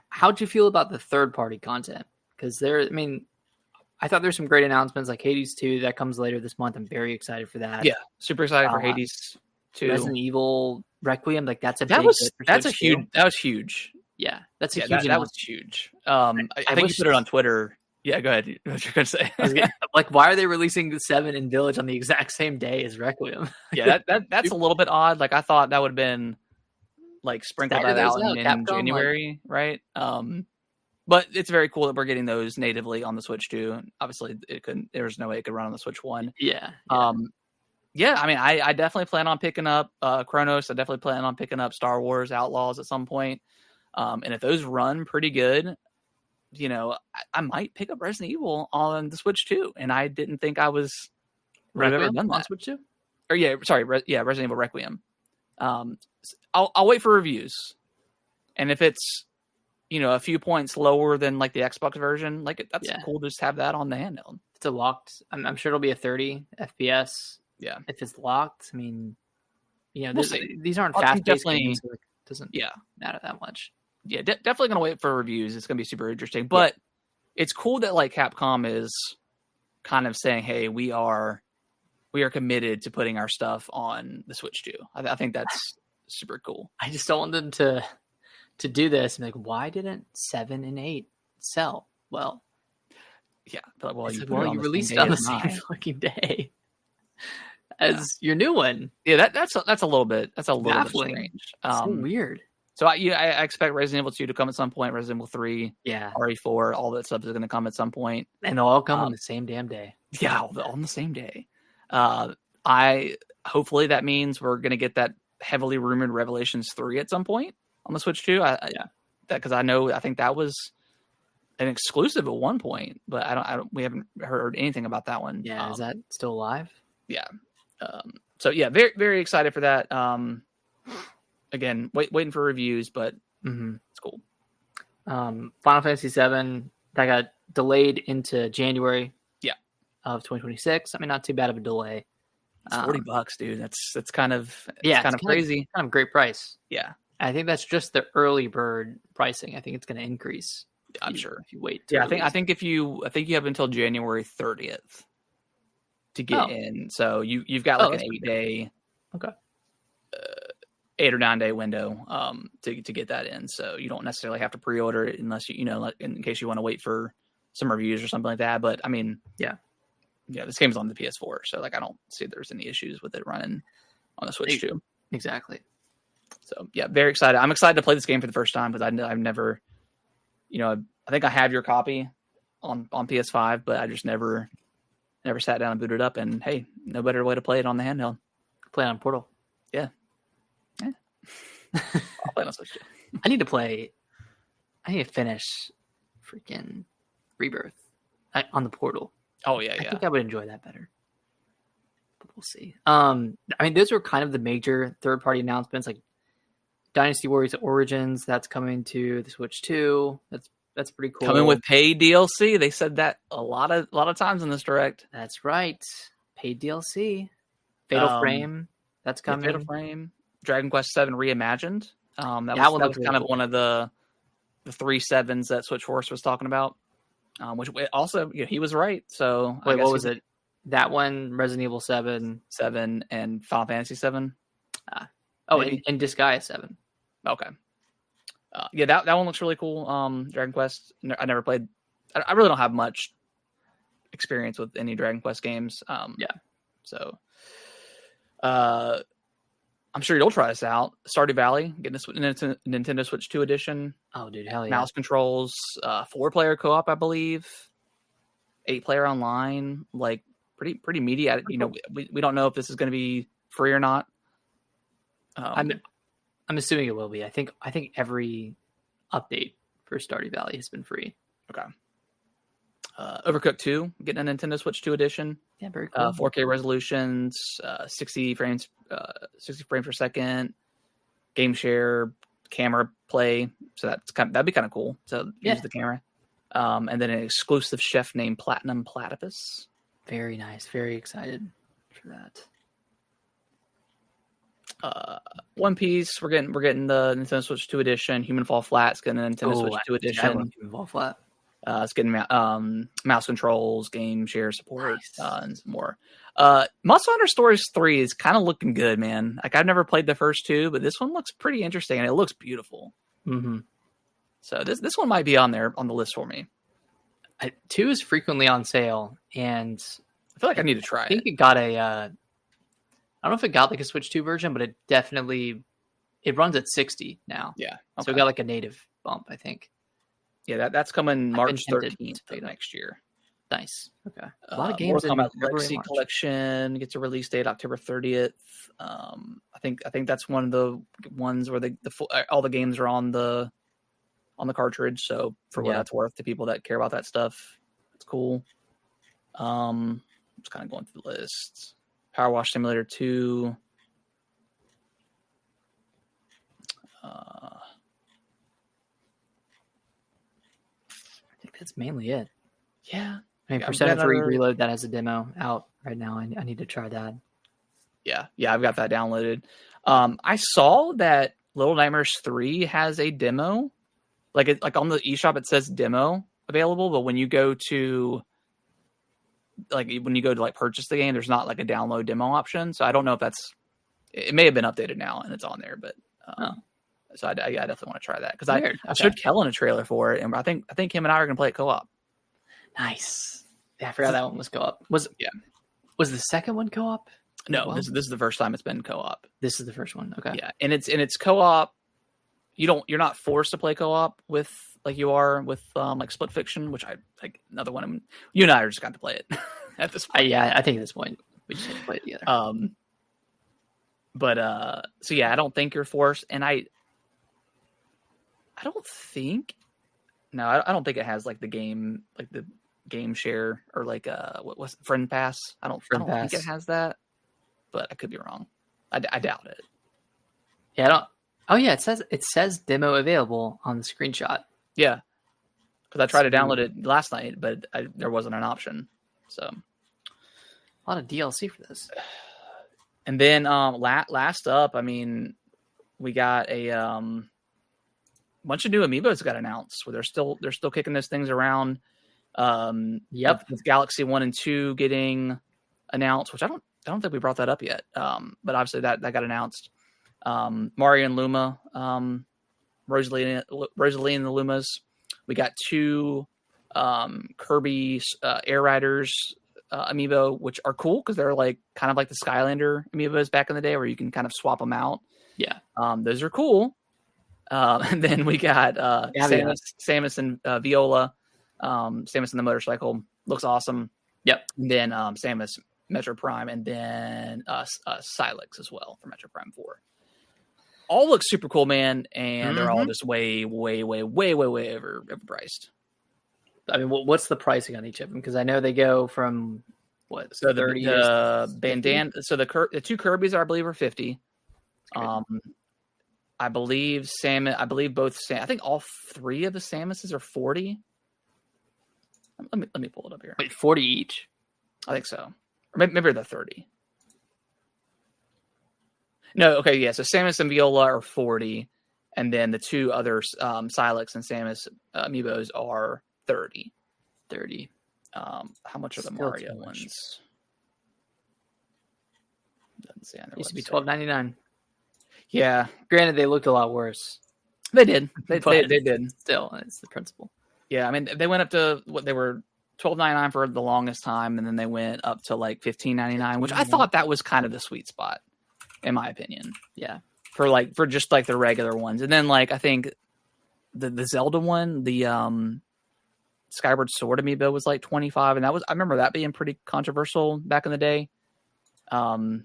How'd you feel about the third party content? Because I thought there's some great announcements, like Hades 2 that comes later this month. I'm very excited for that. Yeah, super excited for Hades 2. Resident Evil Requiem, like that was huge. Yeah, that's a huge. That was huge. I think you put it on Twitter. Yeah, go ahead. What you're gonna say? Like, why are they releasing the 7 in Village on the exact same day as Requiem? Yeah, that's a little bit odd. Like, I thought that would have been like sprinkled out in January, right? But it's very cool that we're getting those natively on the Switch 2. Obviously, there's no way it could run on the Switch 1. Yeah. I definitely plan on picking up Chronos. I definitely plan on picking up Star Wars Outlaws at some point. And if those run pretty good, I might pick up Resident Evil on the Switch 2. And I didn't think I was Requiem ever done that on Switch 2? Or Resident Evil Requiem. I'll wait for reviews, and if it's a few points lower than like the Xbox version, like that's cool to just have that on the handheld. It's a locked. I'm sure it'll be a 30 FPS. Yeah, if it's locked, we'll see. These aren't fast-paced games, so it doesn't matter that much. Yeah, definitely gonna wait for reviews. It's gonna be super interesting, but it's cool that like Capcom is kind of saying, "Hey, we are committed to putting our stuff on the Switch 2." I think that's super cool. I just don't want them to do this and like, why didn't 7 and 8 sell well? Yeah, but you released it on the same fucking day as your new one. Yeah, that's a little bit bit strange. So weird. So I expect Resident Evil 2 to come at some point. Resident Evil 3, RE4, all that stuff is going to come at some point, and they'll all come on the same damn day. Yeah, all on the same day. Hopefully that means we're going to get that heavily rumored Revelations 3 at some point on the Switch 2. Because I think that was an exclusive at one point, but we haven't heard anything about that one. Yeah, is that still alive? Yeah. So yeah, very, very excited for that. Again, waiting for reviews, but it's cool. Final Fantasy VII that got delayed into January. Of 2026. I mean, not too bad of a delay. It's $40, dude. That's kind of crazy. Kind of great price. Yeah, I think that's just the early bird pricing. I think it's going to increase. I'm sure if you wait. Yeah, I think you have until January 30th to get in. So you've got like an 8-day, 8 or 9 day window to get that in. So you don't necessarily have to pre-order it unless in case you want to wait for some reviews or something like that. But I mean, yeah, this game's on the PS4, so like I don't see there's any issues with it running on the Switch too. Exactly. So yeah, very excited. I'm excited to play this game for the first time because I've never, I think I have your copy on PS5, but I just never sat down and booted up. And hey, no better way to play it on the handheld. Play on Portal. Yeah. I'll play on Switch too. I need to finish freaking Rebirth on the Portal. Oh yeah, I think I would enjoy that better. But we'll see. I mean, those were kind of the major third-party announcements, like Dynasty Warriors Origins. That's coming to the Switch 2. That's pretty cool. Coming with paid DLC. They said that a lot of times in this direct. That's right. Paid DLC. Fatal Frame. That's coming. Fatal Frame. Dragon Quest VII Reimagined. That was really kind of cool. one of the 3 sevens that Switch Force was talking about. Which also, he was right. So wait, what was it? That one, Resident Evil 7, and Final Fantasy 7. And Disgaea 7. Okay. Yeah, that one looks really cool. Dragon Quest. I never played. I really don't have much experience with any Dragon Quest games. So, I'm sure you'll try this out. Stardew Valley, getting this Nintendo Switch 2 edition. Oh, dude, hell yeah! Mouse controls, 4-player co-op, I believe. 8-player online, like pretty meaty. We don't know if this is going to be free or not. I'm assuming it will be. I think every update for Stardew Valley has been free. Okay. Overcooked 2, getting a Nintendo Switch 2 edition. Yeah, very cool. 4K resolutions, 60 frames per second, game share, camera play. So that'd be kind of cool to use the camera. And then an exclusive chef named Platinum Platypus. Very nice. Very excited for that. One Piece, we're getting the Nintendo Switch 2 edition. Human Fall Flat's getting a Nintendo Switch 2 edition. I love Human Fall Flat. It's getting mouse controls, game share support, and some more. Monster Hunter Stories 3 is kind of looking good, man. Like I've never played the first 2, but this one looks pretty interesting and it looks beautiful. Mm-hmm. So this one might be on the list for me. 2 is frequently on sale, and I feel like I need to try it. I think it got a. I don't know if it got like a Switch 2 version, but it runs at 60 now. Yeah, so it got like a native bump, I think. Yeah, that's coming March 13th of next year. Nice. Okay. A lot of games. Mortal Kombat Legacy Collection gets a release date October 30th. I think that's one of the ones where all the games are on the cartridge. So for what that's worth to people that care about that stuff, it's cool. Just kind of going through the list. Power Wash Simulator 2. That's mainly it. Yeah. I mean, Persona 3 Reload, that has a demo out right now. I need to try that. Yeah, I've got that downloaded. I saw that Little Nightmares 3 has a demo. Like on the eShop, it says demo available, but when you go to purchase the game, there's not like a download demo option. So I don't know if it may have been updated now and it's on there, but so I definitely want to try that because I showed Kellen a trailer for it, and I think him and I are gonna play it co-op. Nice. Yeah, I forgot that one was co-op. Was the second one co-op? No, this is the first time it's been co-op. This is the first one. Okay. Yeah, and it's co-op. You're not forced to play co-op with like you are with like Split Fiction, which I like another one. You and I are just got to play it at this point. I think at this point We just haven't played it together. So yeah, I don't think you're forced, and I don't think. No, I don't think it has like the game share or like what's Friend Pass. I don't think it has that, but I could be wrong. I doubt it. Yeah, I don't. Oh yeah, it says demo available on the screenshot. Yeah, because I tried to download it last night, but there wasn't an option. So a lot of DLC for this. And then last up, I mean, we got a bunch of new amiibos got announced. Where they're still kicking those things around. With Galaxy 1 and 2 getting announced, which I don't think we brought that up yet. But obviously that got announced. Mario and Luma, Rosalie and the Lumas. We got 2 Kirby Air Riders amiibo, which are cool because they're like kind of like the Skylander amiibos back in the day, where you can kind of swap them out. Yeah, those are cool. And then we got Samus and Viola. Samus and the motorcycle looks awesome. Yep. And then Samus, Metro Prime, and then Silex as well for Metro Prime 4. All look super cool, man, and they're all just way overpriced. I mean, what's the pricing on each of them? Because I know they go from what? So the bandana. So the 2 Kirby's, I believe, are 50. I believe both. I think all 3 of the Samuses are 40. Let me pull it up here. Wait, 40 each? I think so. Or maybe they're 30. No, okay, yeah. So Samus and Viola are 40, and then the 2 other Silex and Samus amiibos are 30. 30. How much are the Mario ones? Doesn't say on their Used to be website. $12.99. Yeah. Granted, they looked a lot worse. They did. They did. Still, it's the principle. Yeah, I mean, they went up to what they were $12.99 for the longest time, and then they went up to like $15.99, which I thought that was kind of the sweet spot, in my opinion. Yeah, for just like the regular ones, and then like I think the Zelda one, the Skyward Sword amiibo was like $25, and I remember that being pretty controversial back in the day. Because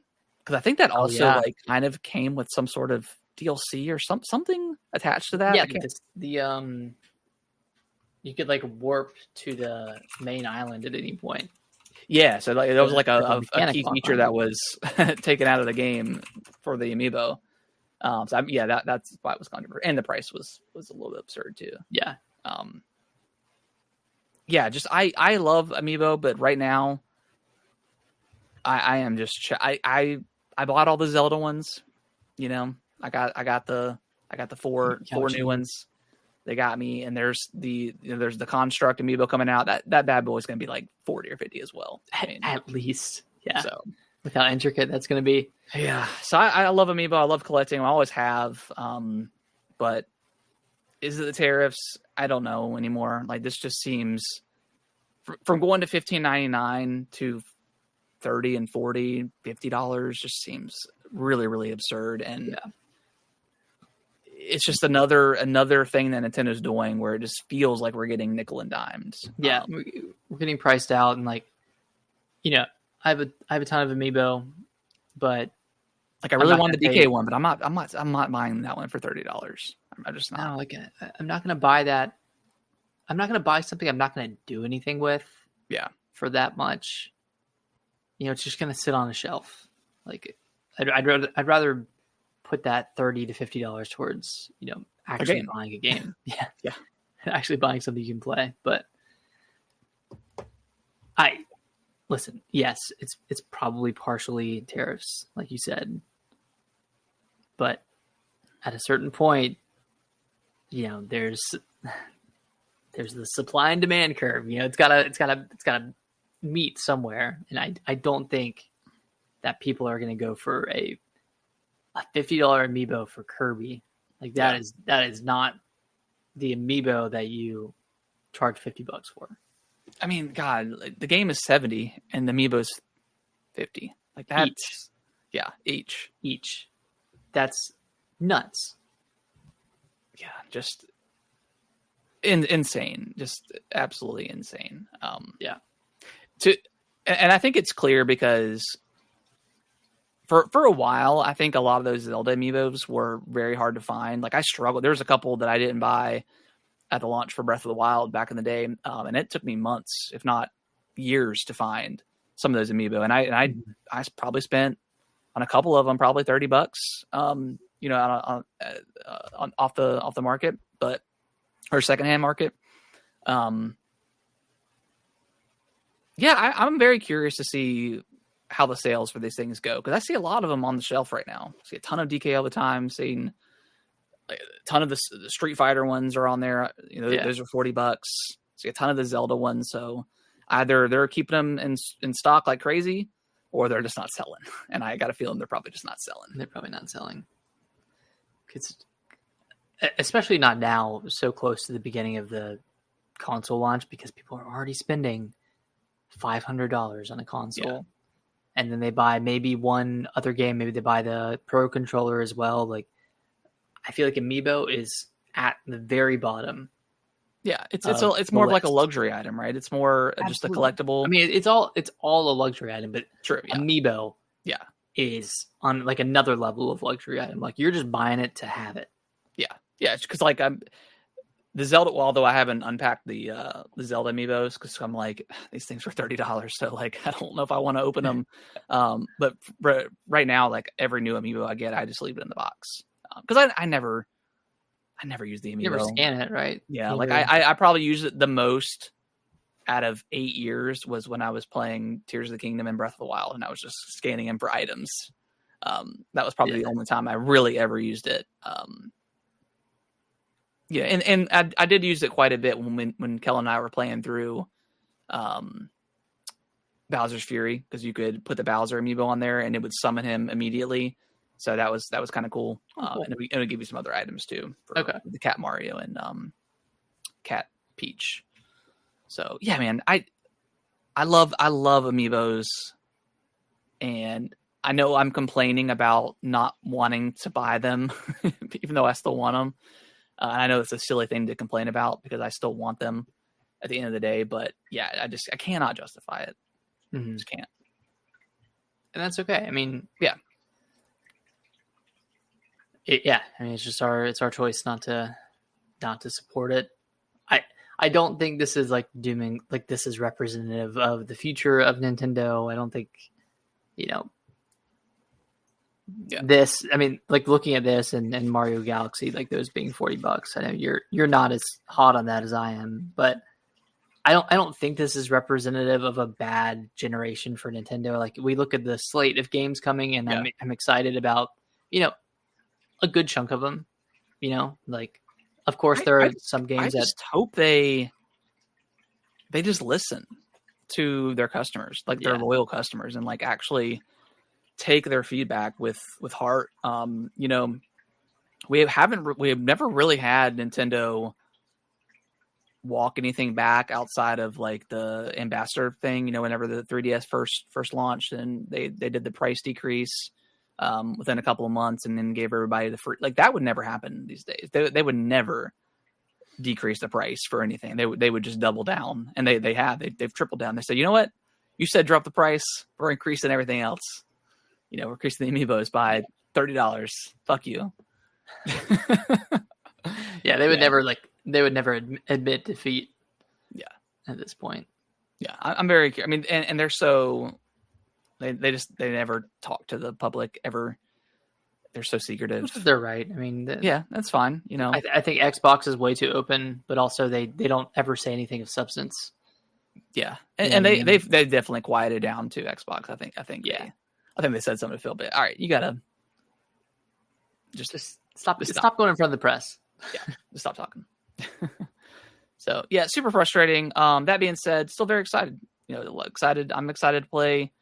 I think that also like kind of came with some sort of DLC or something attached to that. Yeah, you could like warp to the main island at any point. Yeah, so like that was like a key feature that was taken out of the game for the amiibo. That's why it was controversial, and the price was a little bit absurd too. Yeah. Just I love amiibo, but right now I am just I bought all the Zelda ones. You know, I got the 4 new ones. They got me, and there's the Construct amiibo coming out. That bad boy is going to be like 40 or 50 as well. I mean, at least, yeah. So with how intricate that's going to be. Yeah. So I love amiibo. I love collecting. I always have. But is it the tariffs? I don't know anymore. Like this just seems from going to $15.99 to $30 and $40, $50 just seems really, really absurd. And it's just another thing that Nintendo's doing where it just feels like we're getting nickel and dimes. Yeah, we're getting priced out, and like, you know, I have a ton of amiibo, but like I really want the DK one, but I'm not buying that one for $30. I'm just not. No, like I'm not going to buy that. I'm not going to buy something I'm not going to do anything with. Yeah, for that much. You know, it's just going to sit on a shelf. Like I'd rather put that $30 to $50 towards, you know, actually buying a game. Yeah. Actually buying something you can play. But listen, yes, it's probably partially tariffs, like you said. But at a certain point, you know, there's the supply and demand curve. You know, it's gotta meet somewhere. And I don't think that people are gonna go for a $50 amiibo for Kirby. Like that is not the amiibo that you charge $50 for. I mean, God, the game is $70 and the amiibo's $50. Like that's each. That's nuts. Yeah, just insane. Just absolutely insane. And I think it's clear because for a while, I think a lot of those Zelda amiibos were very hard to find. Like I struggled. There's a couple that I didn't buy at the launch for Breath of the Wild back in the day, and it took me months, if not years, to find some of those amiibo. And I probably spent on a couple of them probably $30, you know, on off the market, but or secondhand market. Yeah, I'm very curious to see how the sales for these things go, because I see a lot of them on the shelf right now. I see a ton of DK all the time. Seeing like, a ton of the Street Fighter ones are on there. You know, those are $40. See a ton of the Zelda ones. So either they're keeping them in stock like crazy, or they're just not selling. And I got a feeling they're probably just not selling. They're probably not selling. Especially not now, so close to the beginning of the console launch, because people are already spending $500 on a console. Yeah. And then they buy maybe one other game. Maybe they buy the Pro Controller as well. Like, I feel like Amiibo is at the very bottom. Yeah, it's more of like a luxury item, right? It's more just a collectible. I mean, it's all a luxury item, but true, yeah. Amiibo, is on like another level of luxury item. Like you're just buying it to have it. Yeah, because like the Zelda. Well, although I haven't unpacked the Zelda amiibos, because I'm like, these things were $30, so like I don't know if I want to open them. But right now, like every new amiibo I get, I just leave it in the box, because I never use the amiibo. You never scan it, right? Yeah, like I probably used it the most out of 8 years was when I was playing Tears of the Kingdom and Breath of the Wild, and I was just scanning them for items. That was probably the only time I really ever used it. Yeah, and I did use it quite a bit when Kel and I were playing through Bowser's Fury, because you could put the Bowser amiibo on there and it would summon him immediately. So that was kind of cool. Cool. And it would give you some other items too for the Cat Mario and Cat Peach. So yeah, man, I love amiibos, and I know I'm complaining about not wanting to buy them, even though I still want them. I know it's a silly thing to complain about because I still want them at the end of the day, but yeah, I cannot justify it. Mm-hmm. Just can't. And that's okay. I mean, yeah. I mean, it's our choice not to support it. I don't think this is like dooming, like this is representative of the future of Nintendo. I don't think, this, I mean, like looking at this and Mario Galaxy, like those being $40. I know you're not as hot on that as I am, but I don't think this is representative of a bad generation for Nintendo. Like we look at the slate of games coming, and I'm excited about, a good chunk of them, like, of course there are some games I just hope they just listen to their customers, like their loyal customers, and like actually take their feedback with heart. We have never really had Nintendo walk anything back outside of like the ambassador thing, whenever the 3DS first launched, and they did the price decrease within a couple of months, and then gave everybody the free. Like that would never happen these days. They would never decrease the price for anything. They would just double down, and they've tripled down. They said, you know what, you said drop the price, we're increasing everything else. We're increasing the amiibos by $30. Fuck you. Yeah, they would never admit defeat. Yeah, at this point. Yeah, I'm very curious. I mean, and they're so they never talk to the public ever. They're so secretive. They're right. I mean, that's fine. I think Xbox is way too open, but also they don't ever say anything of substance. Yeah, and they've definitely quieted down to Xbox. I think. Yeah. I think they said something to Phil, but all right, you gotta just stop going in front of the press. Yeah, just stop talking. So yeah, super frustrating. That being said, still very excited. Excited. I'm excited to play.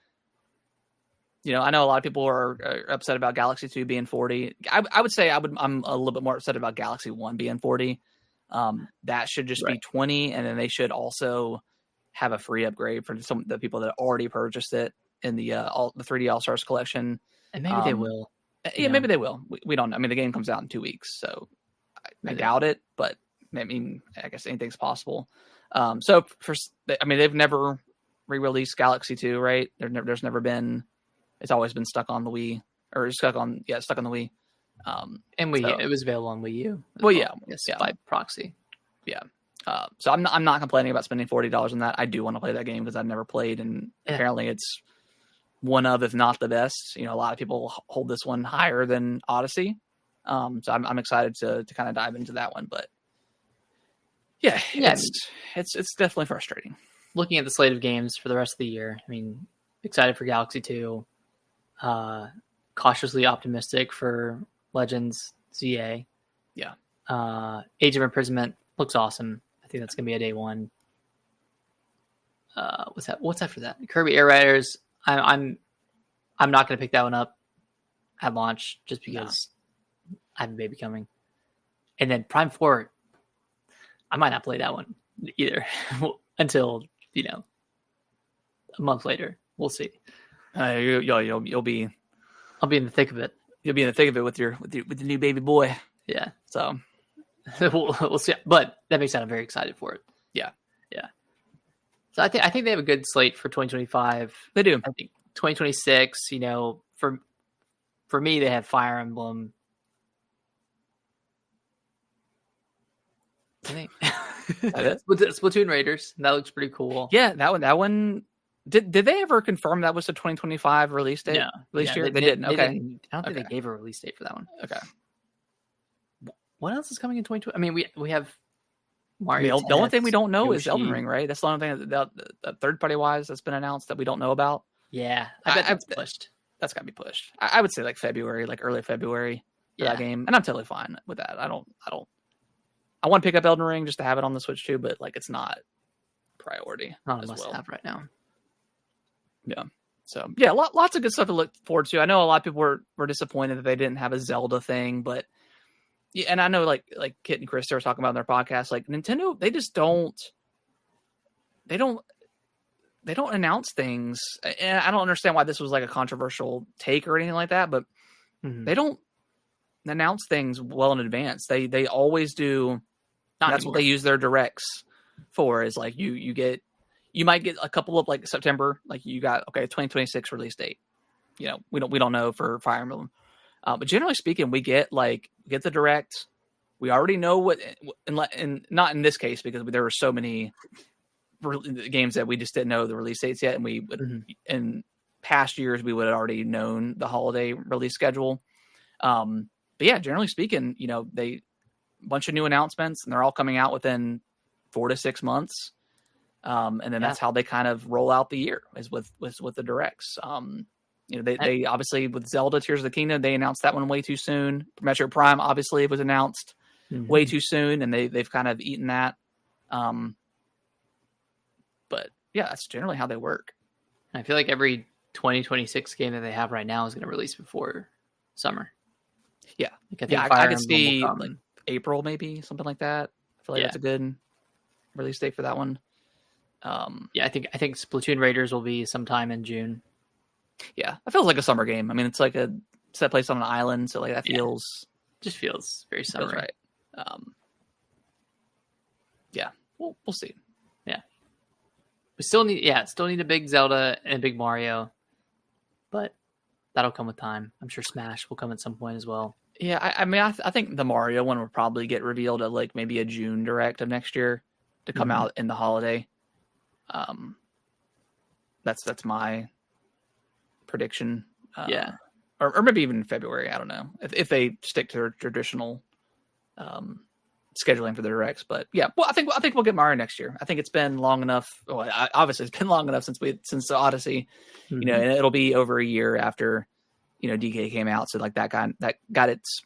I know a lot of people are upset about Galaxy 2 being 40. I would say I'm a little bit more upset about Galaxy 1 being 40. That should just be 20, and then they should also have a free upgrade for some of the people that already purchased it in the 3D All Stars collection. And maybe they will. Yeah, maybe they will. We don't know. I mean, the game comes out in 2 weeks, so I doubt it, but I mean, I guess anything's possible. So they've never re-released Galaxy 2, right? There's never been It's always been stuck on the Wii, or stuck on the Wii. And it was available on Wii U. Well, yeah, by proxy. Yeah. So I'm not complaining about spending $40 on that. I do want to play that game because I've never played, and apparently it's one of, if not the best. A lot of people hold this one higher than Odyssey. So I'm excited to kind of dive into that one, but it's definitely frustrating. Looking at the slate of games for the rest of the year, I mean, excited for Galaxy 2. Cautiously optimistic for Legends ZA. Yeah. Age of Imprisonment looks awesome. I think that's gonna be a day one. What's after that? Kirby Air Riders. I'm not gonna pick that one up at launch just because I have a baby coming. And then Prime 4, I might not play that one either until a month later. We'll see. You'll be. I'll be in the thick of it. You'll be in the thick of it with the new baby boy. Yeah. So we'll see. But that makes sense. I'm very excited for it. Yeah. So I think they have a good slate for 2025. They do. I think 2026. For me, they have Fire Emblem. I think Splatoon Raiders. That looks pretty cool. Yeah, that one. Did they ever confirm that was the 2025 release date? No, year? They didn't. Okay. I don't think they gave a release date for that one. Okay. What else is coming in 2020? I mean, we have Mario. The only thing we don't know is Yoshi. Elden Ring, right? That's the only thing that third party wise that's been announced that we don't know about. Yeah, I bet that's pushed. That's got to be pushed. I would say like February, like early February for that game, and I'm totally fine with that. I want to pick up Elden Ring just to have it on the Switch too, but like it's not priority. Not a must-have right now. Yeah. So yeah, lots of good stuff to look forward to. I know a lot of people were disappointed that they didn't have a Zelda thing, but yeah, and I know like Kit and Chris were talking about in their podcast, like Nintendo, they just don't announce things, and I don't understand why this was like a controversial take or anything like that, but they don't announce things well in advance. They always do. That's what they use their directs for. Is like you might get a couple of like September, like you got 2026 release date. We don't know for Fire Emblem, but generally speaking, we get the direct. We already know what, and not in this case because there were so many games that we just didn't know the release dates yet, and we would, in past years we would have already known the holiday release schedule. But yeah, generally speaking, they bunch of new announcements, and they're all coming out within 4 to 6 months. And then that's how they kind of roll out the year is with the directs. They obviously with Zelda Tears of the Kingdom, they announced that one way too soon. Metroid Prime obviously was announced way too soon, and they've kind of eaten that. But yeah, that's generally how they work. I feel like every 2026 game that they have right now is going to release before summer. Yeah. I could see like April, maybe something like that. I feel like that's a good release date for that one. I think Splatoon Raiders will be sometime in June. Yeah, it feels like a summer game. I mean, it's like a set place on an island, so like that just feels very summer. Right. Yeah, we'll see. Yeah, we still need a big Zelda and a big Mario, but that'll come with time. I'm sure Smash will come at some point as well. Yeah, I think the Mario one will probably get revealed at like maybe a June direct of next year to come out in the holiday. That's my prediction. Or maybe even February. I don't know if they stick to their traditional scheduling for the directs. But yeah, well, I think we'll get Mario next year. I think it's been long enough. Well, obviously it's been long enough since the Odyssey. And it'll be over a year after DK came out. So like that got its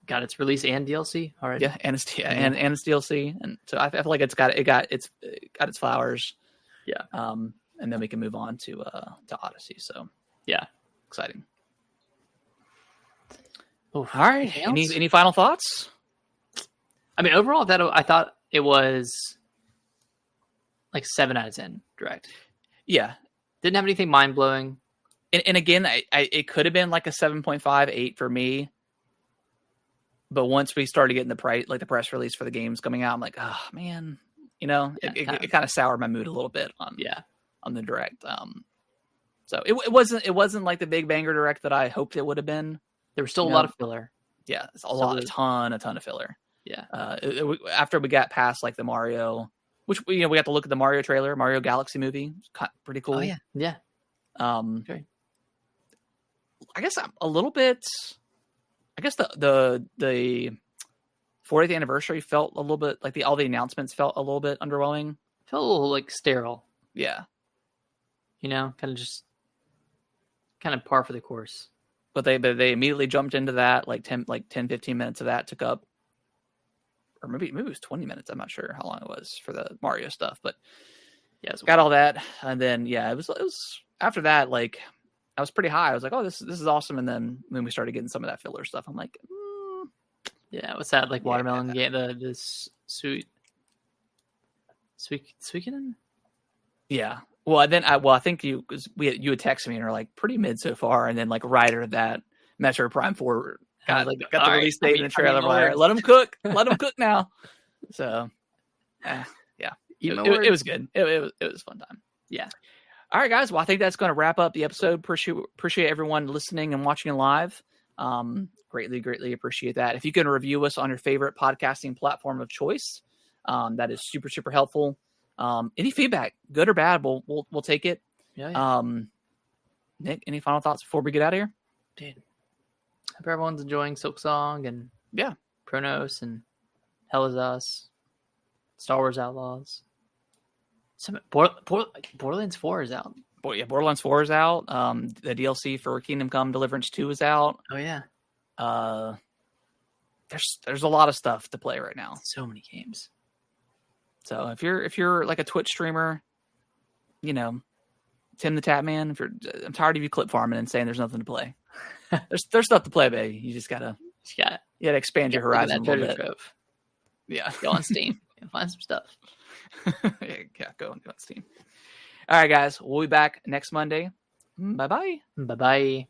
got its release and DLC already. Yeah, and its DLC, and so I feel like it got its flowers. Yeah. And then we can move on to Odyssey. So yeah, exciting. All right. Any final thoughts? I mean, overall, I thought it was like 7 out of 10 direct. Yeah, didn't have anything mind blowing. And again, it could have been like a 7.5, 8 for me. But once we started getting the press release for the games coming out, I'm like, oh man, it kind of soured my mood a little bit on the direct. So it wasn't like the big banger direct that I hoped it would have been. There was still a lot of filler. Yeah, it's a ton of filler. Yeah. After we got past like the Mario, which we got to look at the Mario trailer, Mario Galaxy movie, pretty cool. Oh yeah, yeah. Okay. I guess I'm a little bit. I guess the 40th anniversary felt a little bit like all the announcements felt a little bit underwhelming. Felt a little like sterile. Yeah. Kind of par for the course. But they immediately jumped into that, 10, 15 minutes of that took up, or maybe it was 20 minutes. I'm not sure how long it was for the Mario stuff, but yeah, got all that. And then, yeah, it was after that, like I was pretty high. I was like, oh, this is awesome. And then when we started getting some of that filler stuff, I'm like, yeah, what's that? Like watermelon game, this sweetening? Yeah. Well, then I think you had texted me and are like pretty mid so far, and then like right after that, Metro Prime 4 got the release date in the trailer. Let them cook now. So, yeah, it was good. It was a fun time. Yeah. All right, guys. Well, I think that's going to wrap up the episode. Appreciate everyone listening and watching live. Greatly appreciate that. If you can review us on your favorite podcasting platform of choice, that is super, super helpful. Any feedback, good or bad, we'll take it. Yeah. Nick, any final thoughts before we get out of here? Dude, hope everyone's enjoying Silksong and Chronos and Hell Is Us, Star Wars Outlaws. Borderlands 4 is out. Borderlands 4 is out. The DLC for Kingdom Come Deliverance 2 is out. Oh yeah. There's a lot of stuff to play right now. So many games. So if you're like a Twitch streamer, Tim the Tapman, I'm tired of you clip farming and saying there's nothing to play. there's stuff to play, baby. You just gotta expand your horizon a little bit. Trove. Yeah, go on Steam and find some stuff. Go on Steam. All right, guys, we'll be back next Monday. Bye bye. Bye bye.